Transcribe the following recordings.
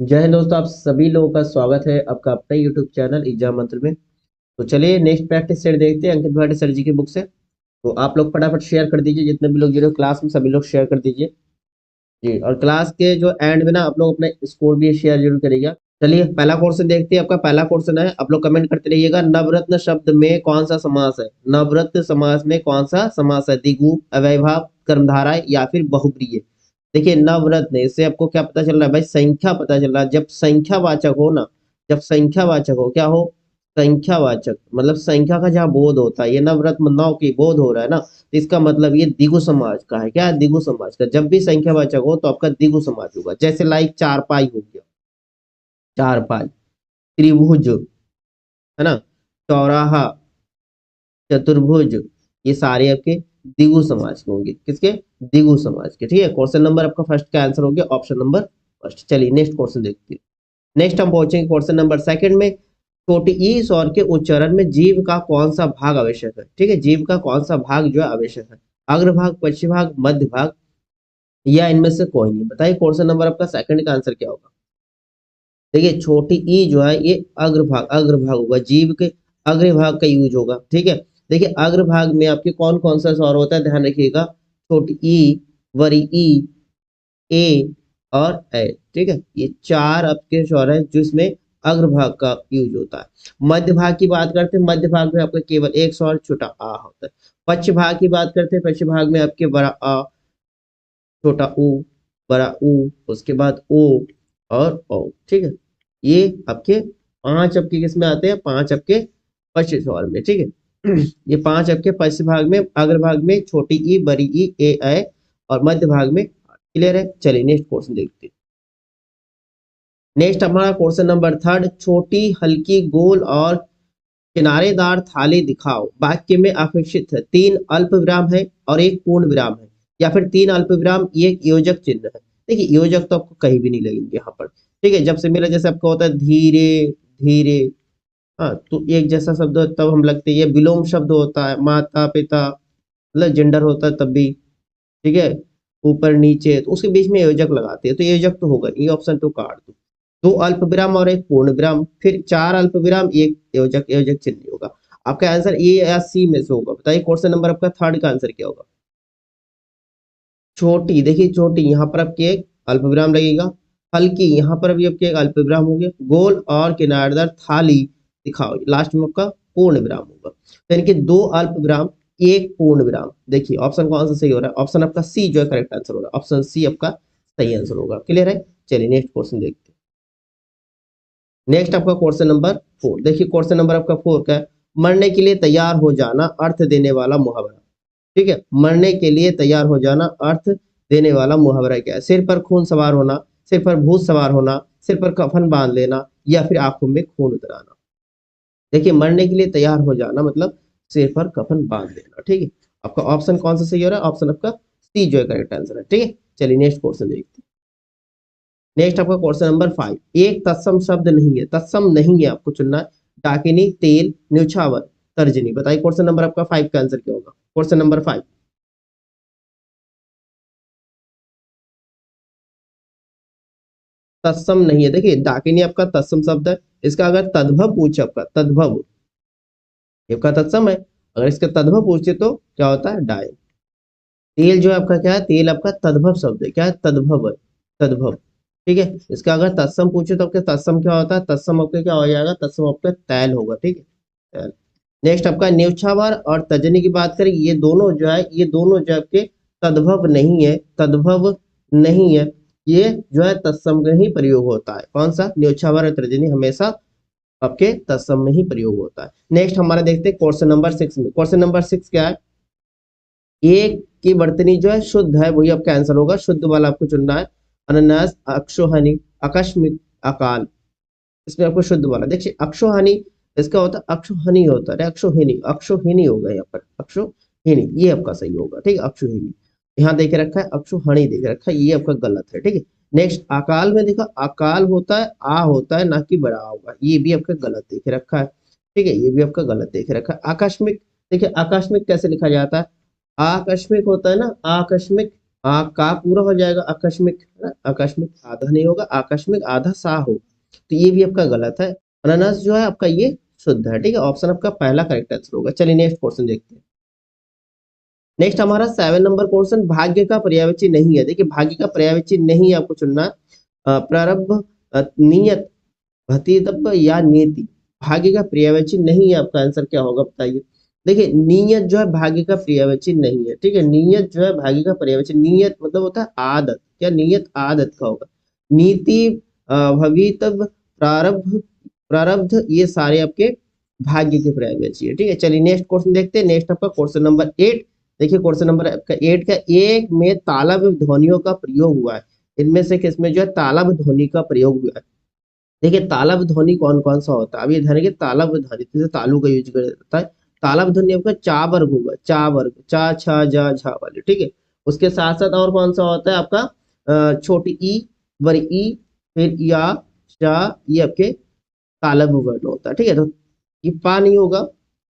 जय हिंद दोस्तों, आप सभी लोगों का स्वागत है आपका अपने यूट्यूब चैनल एग्जाम मंत्र में। तो चलिए नेक्स्ट प्रैक्टिस सेट देखते हैं अंकित भाटी सर जी की बुक से। तो आप लोग फटाफट शेयर कर दीजिए, जितने भी लोग जुड़े हो क्लास में सभी लोग शेयर कर दीजिए जी। और क्लास के जो एंड में ना आप लोग अपने स्कोर भी शेयर जरूर करिएगा। चलिए पहला क्वेश्चन देखते हैं। आपका पहला क्वेश्चन है, आप लोग कमेंट करते रहिएगा, नवरत्न शब्द में कौन सा समास है। नवरत्न समास में कौन सा समास है। द्विगु, अव्ययभाव, कर्मधारय या फिर बहुब्रीहि। देखिए नवरत्न, इससे आपको क्या पता चल रहा है भाई, संख्या पता चल रहा है। जब संख्यावाचक हो ना, जब संख्यावाचक हो, क्या हो, संख्यावाचक मतलब संख्या का जहाँ बोध होता है, ये नवरत्न नौ की बोध हो रहा है ना, तो इसका मतलब ये द्विगु समाज का है। क्या है, द्विगु समाज का। जब भी संख्यावाचक हो तो आपका द्विगु समाज होगा। जैसे लाइक चारपाई हो गया, चारपाई, त्रिभुज, है ना, चौराहा, चतुर्भुज, ये सारे आपके द्विगु समाज के होंगे। किसके, द्विगु समाज के। ठीक है, क्वेश्चन नंबर आपका फर्स्ट का आंसर हो गया ऑप्शन नंबर फर्स्ट। चलिए नेक्स्ट क्वेश्चन देखते हैं। नेक्स्ट हम पहुंचेंगे क्वेश्चन नंबर सेकंड में। छोटी ई स्वर के उच्चारण में जीव का कौन सा भाग आवश्यक है। ठीक है, जीव का कौन सा भाग जो है आवश्यक है। अग्रभाग, पश्चिभाग, मध्य भाग या इनमें से कोई नहीं। बताइए क्वेश्चन नंबर आपका सेकंड का आंसर क्या होगा। देखिए छोटी ई जो है ये अग्रभाग, अग्रभाग होगा। जीव के अग्रभाग का यूज होगा। ठीक है, देखिए अग्रभाग में आपके कौन कौन सा स्वर होता है, ध्यान रखिएगा। छोटी ई, बड़ी ई, ए और ए। ठीक है, ये चार आपके स्वर है जिसमें अग्रभाग का यूज होता है। मध्य भाग की बात करते हैं, मध्य भाग में आपका केवल एक स्वर छोटा आ होता है। पक्ष भाग की बात करते हैं, पक्ष भाग में आपके बड़ा आ, छोटा ऊ, बड़ा ऊ, उसके बाद ओ और ओ। ठीक है, ये आपके पांच आपके किस में आते हैं, पांच आपके पश्चिम स्वर में। ठीक है, ये पांच आपके पश्चिम भाग में, अग्र भाग में छोटी ई, बड़ी ई, ए और मध्य भाग में। क्लियर है। चलिए नेक्स्ट क्वेश्चन देखते हैं। नेक्स्ट हमारा क्वेश्चन नंबर थर्ड, छोटी हल्की गोल और किनारेदार थाली दिखाओ। वाक्य में अपेक्षित है, तीन अल्प विराम है और एक पूर्ण विराम है, या फिर तीन अल्प विराम एक योजक चिन्ह है। देखिए योजक तो आपको कहीं भी नहीं लगेंगे यहाँ पर। ठीक है, जब से मेरा जैसे आपको होता है धीरे धीरे, हाँ तो एक जैसा शब्द हो तब हम लगते हैं। ये विलोम शब्द होता है, माता पिता मतलब जेंडर होता है तब भी। ठीक है, ऊपर नीचे, तो उसके बीच में योजक लगाते हैं, तो योजक तो होगा नहीं। ऑप्शन टू काट दो। दो अल्प विराम और एक पूर्ण विराम, फिर चार अल्प विराम एक योजक, योजक चिन्ह नहीं होगा। आपका आंसर ए या सी में से होगा। बताइए क्वेश्चन नंबर आपका थर्ड का आंसर क्या होगा। छोटी, देखिए छोटी यहाँ पर आपके एक अल्प विराम लगेगा। हल्की यहाँ पर भी आपके एक अल्प विराम हो गया। गोल और किनारेदार थाली दिखाओ, लास्ट में आपका पूर्ण विराम होगा। तो यानी कि दो अल्प विराम एक पूर्ण विराम। देखिए ऑप्शन कौन सा सही हो रहा है, ऑप्शन आपका सी जो है करेक्ट आंसर होगा। ऑप्शन सी आपका सही आंसर होगा। क्लियर है। चलिए नेक्स्ट क्वेश्चन देखते हैं। नेक्स्ट आपका क्वेश्चन नंबर फोर। देखिए क्वेश्चन नंबर आपका फोर का है, मरने के लिए तैयार हो जाना अर्थ देने वाला मुहावरा। ठीक है, मरने के लिए तैयार हो जाना अर्थ देने वाला मुहावरा क्या है। सिर पर खून सवार होना, सिर पर भूत सवार होना, सिर पर कफन बांध लेना, या फिर आंखों में खून उतर आना। देखिए मरने के लिए तैयार हो जाना मतलब सिर पर कफन बांध लेना। ठीक है, आपका ऑप्शन कौन सा सही हो रहा है, ऑप्शन आपका सी जो है करेक्ट आंसर है। ठीक है, चलिए नेक्स्ट क्वेश्चन देखते हैं। नेक्स्ट आपका क्वेश्चन नंबर फाइव, एक तत्सम शब्द नहीं है, तत्सम नहीं है आपको चुनना है। डाकिनी, तेल, न्योछावर, तर्जनी। बताइए क्वेश्चन नंबर आपका फाइव का आंसर क्या होगा। क्वेश्चन नंबर फाइव, तत्सम नहीं है। देखिए डाकिनी आपका तत्सम शब्द है। इसका अगर तद्भव पूछे, आपका तद्भव, ये आपका तत्सम है। अगर इसका तद्भव पूछे तो क्या होता है, डाय। तेल जो है आपका क्या है, तेल आपका तद्भव शब्द है। क्या है, तद्भव है, तद्भव। ठीक है, इसका अगर तत्सम पूछे तो आपका तत्सम क्या होता है, तत्सम आपका क्या हो जाएगा, तत्सम आपका तैल होगा। ठीक है, तैल। नेक्स्ट आपका न्योछावर और तजनी की बात करें, ये दोनों जो है, ये दोनों जो आपके तद्भव नहीं है, तद्भव नहीं है। ये जो है तत्सम का ही प्रयोग होता है। कौन सा, न्योछावर और तर्जनी हमेशा आपके तत्सम में ही प्रयोग होता है। नेक्स्ट हमारा देखते हैं क्वेश्चन नंबर सिक्स में। क्वेश्चन नंबर सिक्स क्या है, एक की वर्तनी जो है शुद्ध है, वही आपका आंसर होगा। शुद्ध वाला आपको चुनना है। अनन्नास, अक्षोहानि, आकस्मिक, अकाल, इसमें आपको शुद्ध वाला। देखिए अक्षोहानि, इसका होता है अक्षोहनी होता है, अक्षोहिनी, अक्षोहिनी होगा यहाँ पर, अक्षोहिनी, ये आपका सही होगा। ठीक है, अक्षोहिनी। यहाँ देखे रखा है अक्षोहणी देखे रखा है, ये आपका गलत है। ठीक है, नेक्स्ट अकाल में देखा, अकाल होता है आ होता है, ना कि बड़ा होगा, ये भी आपका गलत देखे रखा है। ठीक है, ये भी आपका गलत देखे रखा है। आकस्मिक, देखिए आकस्मिक कैसे लिखा जाता है, आकस्मिक होता है ना, आकस्मिक, का पूरा हो जाएगा आकस्मिक, है ना? आकस्मिक आधा नहीं होगा, आकस्मिक आधा सा हो, तो ये भी आपका गलत है। अनानास जो है आपका ये शुद्ध है, ठीक है, ऑप्शन आपका पहला करेक्ट आंसर होगा। चलिए नेक्स्ट क्वेश्चन देखते हैं। नेक्स्ट हमारा 7 नंबर क्वेश्चन, भाग्य का पर्यायवाची नहीं है। देखिए भाग्य का पर्यायवाची नहीं आपको चुनना, प्रारब्ध, नियत, भतीतव्य या नीति। भाग्य का पर्यायवाची नहीं है, आपका आंसर क्या होगा बताइए। देखिए नियत जो है भाग्य का पर्यायवाची नहीं है, ठीक है, नियत जो है भाग्य का पर्यायवाची, नियत मतलब होता है आदत, क्या नियत आदत का होगा। नीति, भवितव्य, प्रारब्ध, प्रारब्ध ये सारे आपके भाग्य के पर्यायवाची है, ठीक है। चलिए नेक्स्ट क्वेश्चन देखते हैं। नेक्स्ट आपका क्वेश्चन नंबर 8। देखिए क्वेश्चन नंबर आपका 8 का, एक में तालब ध्वनियों का प्रयोग हुआ है, इनमें से किसमें जो है तालब ध्वनि का प्रयोग हुआ है। देखिए तालब ध्वनि कौन कौन सा होता है, अब ये ध्यान रखिए, तालब ध्वनि जैसे तालु का यूज किया जाता है। तालब ध्वनि आपका चा वर्ग होगा, चा वर्ग, चा छा जा झा वाले, ठीक है। उसके साथ साथ और कौन सा होता है आपका, छोटी ई, बड़ी ई, फिर या, शा, ये आपके तालब वर्ण होता है, ठीक है। तो ये पा नहीं होगा,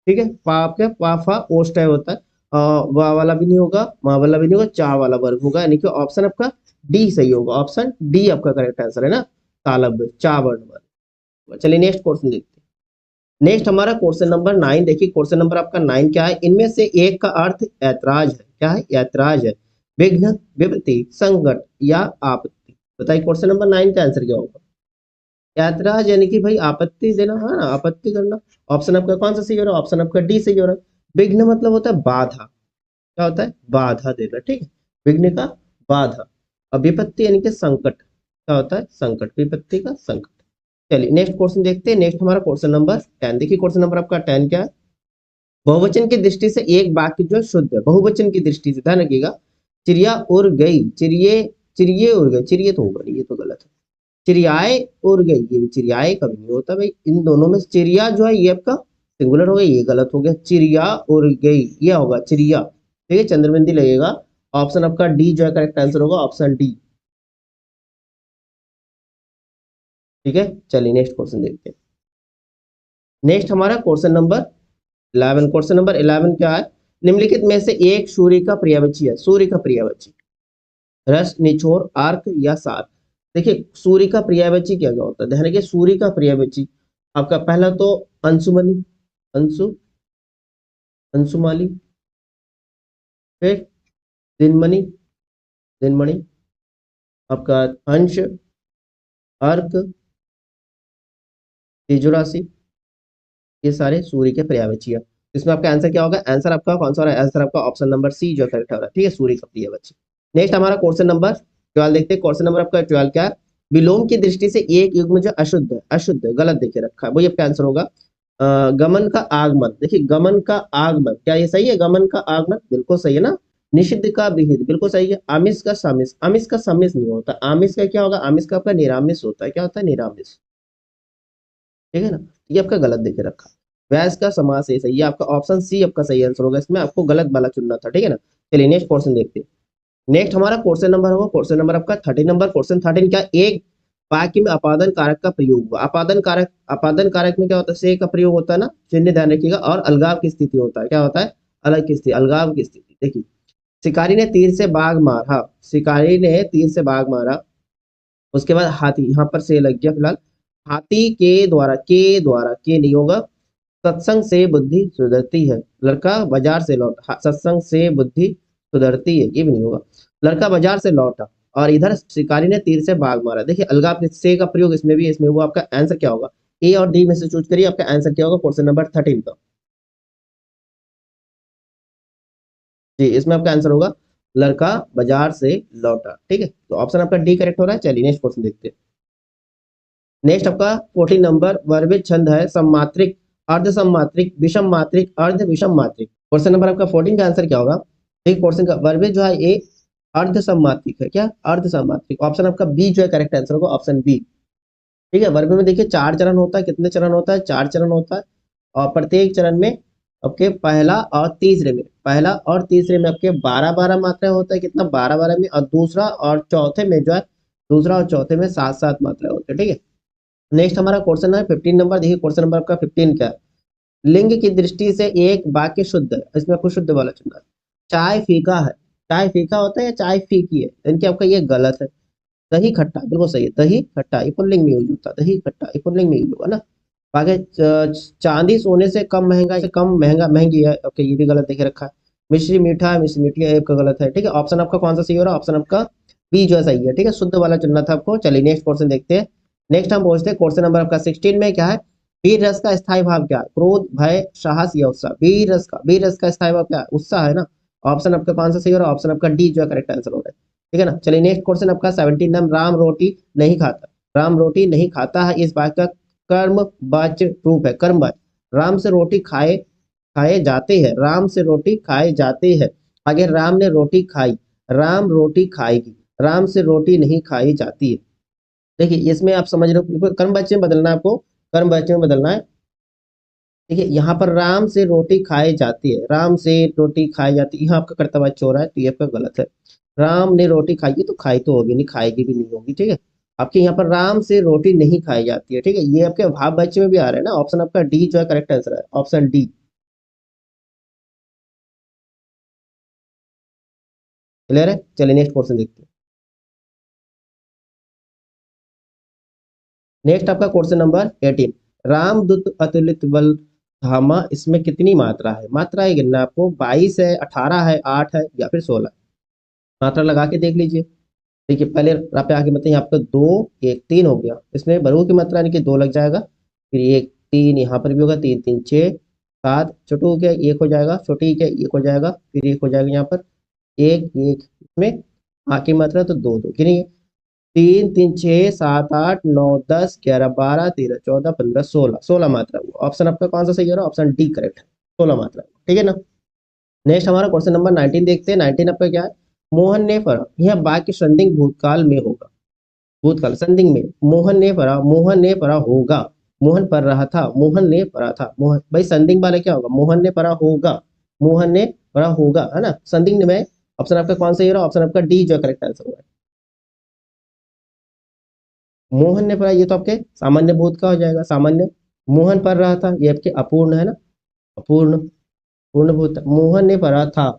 ठीक है, पा आपका पा फा ओस्ट है होता है, वा वाला भी नहीं होगा, मा वाला भी नहीं होगा, चा वाला वर्ग होगा, यानी कि ऑप्शन आपका डी सही होगा, ऑप्शन डी आपका करेक्ट आंसर है ना, तालब चा वर्ण वर्ग। चलिए नेक्स्ट क्वेश्चन देखते हैं। नेक्स्ट हमारा क्वेश्चन नंबर 9। देखिए क्वेश्चन नंबर आपका 9 क्या है, इनमें से एक का अर्थ ऐतराज है, क्या है, ऐतराज है, विघ्न, विपत्ति, संकट या आपत्ति। बताइए क्वेश्चन नंबर 9 का आंसर क्या होगा। ऐतराज यानी कि भाई आपत्ति देना, है ना, आपत्ति करना। ऑप्शन आपका कौन सा सही हो रहा है, ऑप्शन आपका डी सही हो रहा है। विघ्न मतलब होता है बाधा, क्या होता है, बाधा देना, ठीक है, विघ्न का बाधा। और विपत्ति यानी कि संकट, क्या होता है, संकट, विपत्ति का संकट। चलिए नेक्स्ट क्वेश्चन देखते हैं। नेक्स्ट हमारा क्वेश्चन नंबर 10। देखिए क्वेश्चन नंबर आपका 10 क्या है, बहुवचन की दृष्टि से एक वाक्य जो है शुद्ध है, बहुवचन की दृष्टि से ध्यान रखिएगा। चिड़िया उड़ गई, चिड़िए, चिड़िए उड़ गए, चिड़िए तो होगा नहीं, ये तो गलत है। चिड़ियाए उड़ गई, ये भी चिड़ियाए कभी नहीं होता भाई, इन दोनों में चिड़िया जो है ये आपका सिंगुलर हो गया, ये गलत हो गया, चिड़िया उड़ गई ये होगा चिड़िया, ठीक है, चंद्रबिंदी लगेगा। ऑप्शन आपका डी जो है करेक्ट आंसर होगा, ऑप्शन डी, ठीक है। चलिए नेक्स्ट क्वेश्चन देखते हैं। नेक्स्ट हमारा क्वेश्चन नंबर 11। क्वेश्चन नंबर 11 क्या है, निम्नलिखित में से एक सूर्य का पर्यायवाची है, सूर्य का पर्यायवाची, रस, निचोड़, आर्क या सार। देखिए सूर्य का पर्यायवाची क्या क्या होता है, ध्यान रखिए, सूर्य का पर्यायवाची आपका पहला तो अंशुमनी, अंशु, अंशुमाली, फिर दिनमणि, दिनमणि, आपका अंश, अर्क, तेजोराशि, ये सारे सूर्य के पर्यायवाची है। इसमें आपका आंसर क्या होगा, आंसर आपका कौन सा हो रहा है, आंसर आपका ऑप्शन नंबर सी जो करेक्ट हो रहा है, ठीक है, सूर्य का पर्यायवाची। नेक्स्ट हमारा क्वेश्चन नंबर 12 देखते हैं। क्वेश्चन नंबर आपका 12 क्या है, विलोम की दृष्टि से एक युग्म जो अशुद्ध है, अशुद्ध है, गलत देखे रखा है, वही आपका आंसर होगा। गमन का आगमन, देखिए गमन का आगमन, क्या ये सही है, गमन का आगमन बिल्कुल सही है ना। निषिद्ध का विहित बिल्कुल सही है। आमिष का सामिष, आमिष का सामिष नहीं होता, आमिष का क्या होगा, आमिष का आपका निरामिष होता है, क्या होता है, निरामिष, ठीक है ना, ये आपका गलत देखे रखा। वैस का समास है सही है, आपका ऑप्शन सी आपका सही आंसर होगा, इसमें आपको गलत वाला चुनना था, ठीक है ना। चलिए नेक्स्ट क्वेश्चन देखते हैं। नेक्स्ट हमारा क्वेश्चन नंबर होगा, क्वेश्चन नंबर आपका 13 नंबर। क्वेश्चन 13 क्या, एक वाक्य में अपादन कारक का प्रयोग हुआ, अपादन कारक, अपादन कारक में क्या होता है, से का प्रयोग होता है ना, चिन्ह ध्यान रखिएगा, और अलगाव की स्थिति होता है, क्या होता है, अलग की स्थिति, अलगाव की स्थिति। देखिए शिकारी ने तीर से बाघ मारा, शिकारी ने तीर से बाघ मारा, उसके बाद हाथी, यहाँ पर से लग गया फिलहाल, हाथी के द्वारा, के नहीं होगा, सत्संग से बुद्धि सुधरती है, लड़का बाजार से लौटा, सत्संग से बुद्धि सुधरती है, ये भी नहीं होगा, लड़का बाजार से लौटा, और इधर शिकारी ने तीर से बाघ मारा। देखिए अलगाव से का प्रयोग इसमें भी, इसमें हुआ, आपका आंसर क्या होगा, ए और डी में से चूज करिए, आपका आंसर क्या होगा क्वेश्चन नंबर 13 का। जी इसमें आपका आंसर होगा लड़का बाजार से लौटा, ठीक है, तो ऑप्शन आपका डी करेक्ट हो रहा है। चलिए नेक्स्ट क्वेश्चन देखते हैं। नेक्स्ट आपका 14 नंबर, वर्बित छंद है सम्मात्रिक, अर्ध सम्मात्रिक, विषम मात्रिक, अर्ध विषम मात्रिक। क्वेश्चन नंबर आपका 14 का आंसर क्या होगा, ठीक, क्वेश्चन का वर्बित जो है ए अर्ध सम्मात्रिक है, क्या अर्ध सम्मात्रिक, ऑप्शन आपका बी जो है करेक्ट आंसर होगा, ऑप्शन बी, ठीक है। वर्ब में देखिए 4 चरण होता है, कितने चरण होता है, 4 चरण होता है, और प्रत्येक चरण में आपके पहला और तीसरे में, पहला और तीसरे में आपके 12-12 मात्रा होता है, कितना 12-12 में, और दूसरा और चौथे में जो है, दूसरा और चौथे में 7-7 मात्रा होते हैं, ठीक है। नेक्स्ट हमारा क्वेश्चन है 15 नंबर। देखिए क्वेश्चन नंबर आपका 15 क्या है, लिंग की दृष्टि से एक वाक्य शुद्ध है, इसमें आपको शुद्ध वाला चुनना है। चाय फीका है, चाय फीका होता है या चाय फीकी है, इनके आपका ये गलत है। दही खट्टा बिल्कुल सही है, दही खट्टा ये पुल्लिंग में यूज होता है, दही खट्टा ये पुल्लिंग में यूज होगा ना। आगे चांदी सोने से कम महंगा, से कम महंगा महंगी है, ओके ये भी गलत देखे रखा है। मिश्री मीठा है, मिश्री मीठी है, आपका गलत है। ठीक है, ऑप्शन आपका कौन सा सही हो रहा है, ऑप्शन आपका बी जो है सही है। ठीक है, शुद्ध वाला चुनना था आपको। चलिए नेक्स्ट क्वेश्चन देखते हैं। नेक्स्ट हम पूछते हैं क्वेश्चन नंबर आपका 16 में क्या है, वीर रस का स्थायी भाव क्या है, क्रोध भय साहस या उत्साह। वीर रस का स्थायी भाव क्या है, उत्साह है ना। ऑप्शन आपका कौन सा सही हो रहा है, ऑप्शन आपका डी जो है करेक्ट आंसर हो रहा है। ठीक है ना। चलिए नेक्स्ट क्वेश्चन आपका 17 नाम राम रोटी नहीं खाता, राम रोटी नहीं खाता है इस बात का कर्म वाच्य रूप है, कर्म वाच्य। राम से रोटी खाए खाए जाते हैं, राम से रोटी खाए जाते हैं। आगे राम ने रोटी खाई, राम रोटी खाएगी, राम से रोटी नहीं खाई जाती है। देखिए इसमें आप समझ रहे हो, कर्म वाच्य में बदलना है आपको, कर्म वाच्य में बदलना है। देखिए यहाँ पर राम से रोटी खाई जाती है, राम से रोटी खाई जाती है, यहाँ आपका कर्तव्य वाच्य हो रहा है, तो ये आपका गलत है। राम ने रोटी खाई है तो खाई तो होगी नहीं, खाएगी भी नहीं होगी। ठीक है, आपके यहाँ पर राम से रोटी नहीं खाई जाती है। ठीक है, ये आपके भाव वाच्य में भी आ रहा है ना। ऑप्शन आपका डी जो है करेक्ट आंसर है, ऑप्शन डी। क्लियर है। चलिए नेक्स्ट क्वेश्चन देखते हैं। नेक्स्ट आपका क्वेश्चन नंबर 18, रामदूत अतुलित बल धामा, इसमें कितनी मात्रा है, मात्रा है गिनना आपको, 22 है, 18 है, 8 है या फिर 16। मात्रा लगा के देख लीजिए। देखिए पहले आप आगे मतलब यहाँ पे 2 1 3 हो गया, इसमें बड़ों की मात्रा यानी कि 2 लग जाएगा, फिर 1 3 यहाँ पर भी होगा, 3 3 6 7, छोटू क्या 1 हो जाएगा, छोटी क्या 1 हो जाएगा, फिर 1 हो जाएगा यहाँ पर 1 1, इसमें आगे मात्रा तो 2 2 गिनिए, 3 3 6 7 8 9 10 11 12 13 14 15 16, 16 मात्रा हुआ। ऑप्शन आपका कौन सा सही हो रहा है, ऑप्शन डी करेक्ट है, 16 मात्रा। ठीक है ना। नेक्स्ट हमारा क्वेश्चन नंबर 19 देखते हैं। 19 आपका क्या है, मोहन ने पढ़ा, यह वाक्य संदिग्ध भूतकाल में होगा, भूतकाल संदिग्ध में, मोहन ने पढ़ा, मोहन ने पढ़ा होगा, मोहन पढ़ रहा था, मोहन ने पढ़ा था, मोहन भाई संदिग्ध वाला क्या होगा, मोहन ने पढ़ा होगा, मोहन ने पढ़ा होगा, है ना। संदिग्ध में ऑप्शन आपका कौन सा हो रहा है, ऑप्शन आपका डी जो करेक्ट आंसर होगा। मोहन ने पढ़ा ये तो आपके सामान्य भूत का हो जाएगा, सामान्य। मोहन पढ़ रहा था ये आपके अपूर्ण है ना, अपूर्ण। पूर्ण भूत, मोहन ने पढ़ा था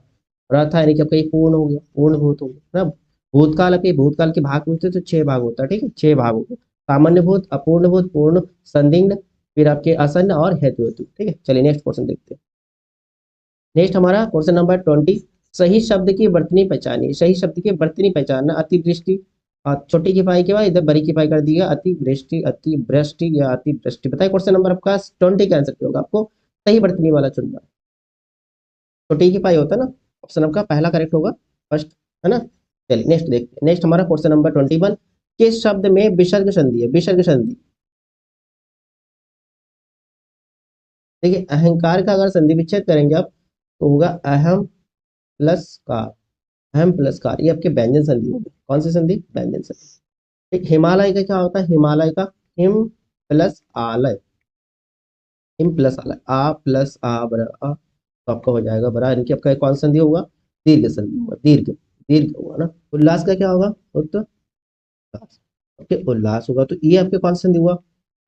यानी कि आपका ये पूर्ण हो गया, पूर्ण भूत हो गया ना। भूतकाल, आपके भूतकाल के भाग पूछते तो 6 भाग होता है। ठीक है, 6 भाग हो गए, सामान्य भूत, अपूर्ण भूत, पूर्ण, संदिग्ध, फिर आपके आसन्न और हेतु हेतु। ठीक है, चलिए नेक्स्ट क्वेश्चन देखते हैं। नेक्स्ट हमारा क्वेश्चन नंबर 20, सही शब्द की वर्तनी पहचानिए, सही शब्द की वर्तनी पहचानना, अतिवृष्टि, छोटी की पाई के बाद इधर बड़ी की पाई कर दिया, अतिवृष्टि, अतिवृष्टि या अतिवृष्टि। बताइए क्वेश्चन नंबर आपका 20 का आंसर क्या होगा, आपको सही वर्तनी वाला चुनना है। छोटी की पाई होता है ना, ऑप्शन आपका पहला करेक्ट होगा, फर्स्ट, है ना। चलिए नेक्स्ट देखते हैं। नेक्स्ट हमारा क्वेश्चन नंबर 21, किस शब्द में विसर्ग संधि है, विसर्ग संधि। देखिए अहंकार का अगर संधि विच्छेद करेंगे आप तो होगा अहम प्लस कार, अहम प्लस कार, ये आपके व्यंजन संधि होगी। कौन सी संधि, व्यंजन संधि। एक हिमालय का क्या होता है, हिमालय का हिम प्लस आलय, हिम प्लस आलय, आ प्लस आ बरा आ, तो आपका हो जाएगा बरा, इनकी आपका कौन सा संधि होगा, दीर्घ संधि होगा, दीर्घ, दीर्घ होगा ना। उल्लास का क्या होगा, उल्लास, ओके उल्लास होगा, तो ये आपके कौन सा संधि हुआ,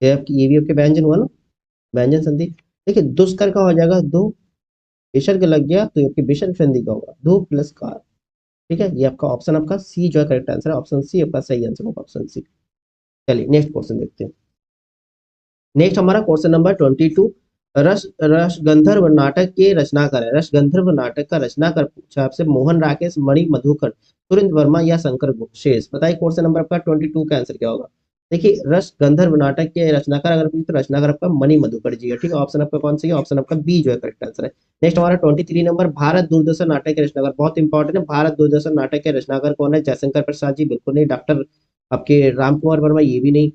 ये आपकी ये भी आपके व्यंजन हुआ ना, व्यंजन संधि। देखिए दुष्कर का हो जाएगा दो, विसर्ग लग गया तो ये आपकी विसर्ग संधि का होगा, दो प्लस कार। ठीक है, ये आपका ऑप्शन आपका सी जो है करेक्ट आंसर है, ऑप्शन सी आपका सही आंसर होगा, ऑप्शन सी। चलिए नेक्स्ट क्वेश्चन देखते हैं। नेक्स्ट हमारा क्वेश्चन नंबर 22, रस रस गंधर्व नाटक के रचनाकार है, रस गंधर्व नाटक का रचनाकार पूछा आपसे, मोहन राकेश, मणि मधुकर, सुरेंद्र वर्मा या शंकर शेष। बताइए क्वेश्चन नंबर आपका 22 का आंसर क्या होगा। देखिए रस गंधर्व नाटक के रचनाकार अगर पूछे तो रचनाकार आपका मणि मधुकर जी है। ठीक है, ऑप्शन आपका कौन सा है, ऑप्शन आपका बी जो है करेक्ट आंसर है। नेक्स्ट हमारा 23 नंबर, भारत दूरदर्शन नाटक के रचनाकार, बहुत इंपॉर्टेंट है, भारत दूरदर्शन नाटक के रचनाकार कौन है, जयशंकर प्रसाद जी बिल्कुल नहीं, डॉक्टर आपके राम कुमार वर्मा ये भी नहीं,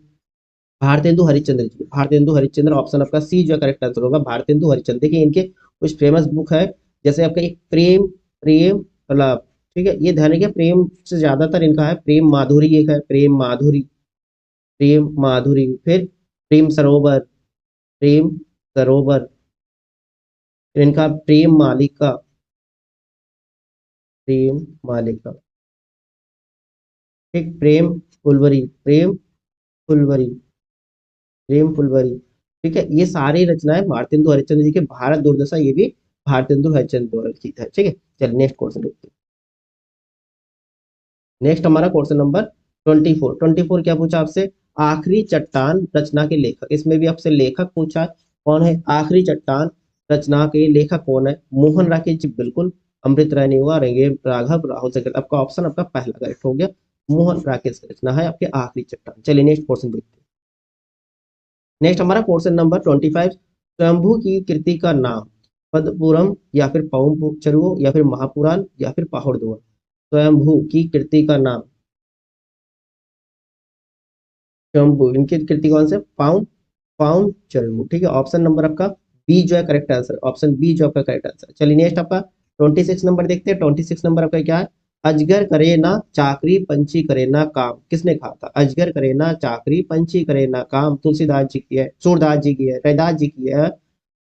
भारतेंदु हरिश्चंद्र जी, भारतेंदु हरिश्चंद्र, ऑप्शन आपका सी जो करेक्ट आंसर होगा, भारतेंदु हरिश्चंद्र। देखिए इनके कुछ फेमस बुक है, जैसे आपका एक प्रेम, प्रेम मतलब, ठीक है ये ध्यान रखिए, प्रेम से ज्यादातर इनका है प्रेम माधुरी, एक है प्रेम माधुरी, प्रेम माधुरी, फिर प्रेम सरोवर, प्रेम सरोवर, फिर इनका प्रेम मालिका, प्रेम मालिका, ठीक प्रेम फुलवरी, प्रेम फुलवरी, प्रेम फुलवरी। ठीक है, ये सारी रचनाएं भारतेंदु हरिश्चंद्र जी के, भारत दुर्दशा ये भी भारतेंदु हरिश्चंद्र द्वारा लिखित है। ठीक है, चलिए नेक्स्ट क्वेश्चन देखते हैं। नेक्स्ट हमारा क्वेश्चन नंबर 24 क्या पूछा आपसे, आखिरी चट्टान रचना के लेखक। इसमें भी आपसे लेखक पूछा, कौन है आखिरी चट्टान रचना के लेखक कौन है, मोहन राकेश जी बिल्कुल, अमृत राय ने हुआ, रेंगे राघव, राहुल सेकर। आपका ऑप्शन आपका पहला करेक्ट हो गया, मोहन राकेश रचना है आपके आखिरी चट्टान। चलिए नेक्स्ट क्वेश्चन देखते हैं। नेक्स्ट हमारा क्वेश्चन नंबर 25, स्वयंभू की कृति का नाम, पदपुरम या फिर पवम चरुओ या फिर महापुराण या फिर पहाड़। स्वयंभू की कृति का नाम, शंभु, इनकी कृति कौन से, पाउंड पाउंड चरमू। ठीक है, ऑप्शन नंबर आपका बी जो है करेक्ट आंसर, ऑप्शन बी जो आपका करेक्ट आंसर। चलिए नेक्स्ट आपका 26 नंबर देखते हैं। 26 नंबर आपका क्या है, अजगर करे ना चाकरी पंछी करे ना काम, किसने कहा था, अजगर करे ना चाकरी पंछी करे ना काम, तुलसीदास जी की है, सूरदास जी की है, रैदास जी की है,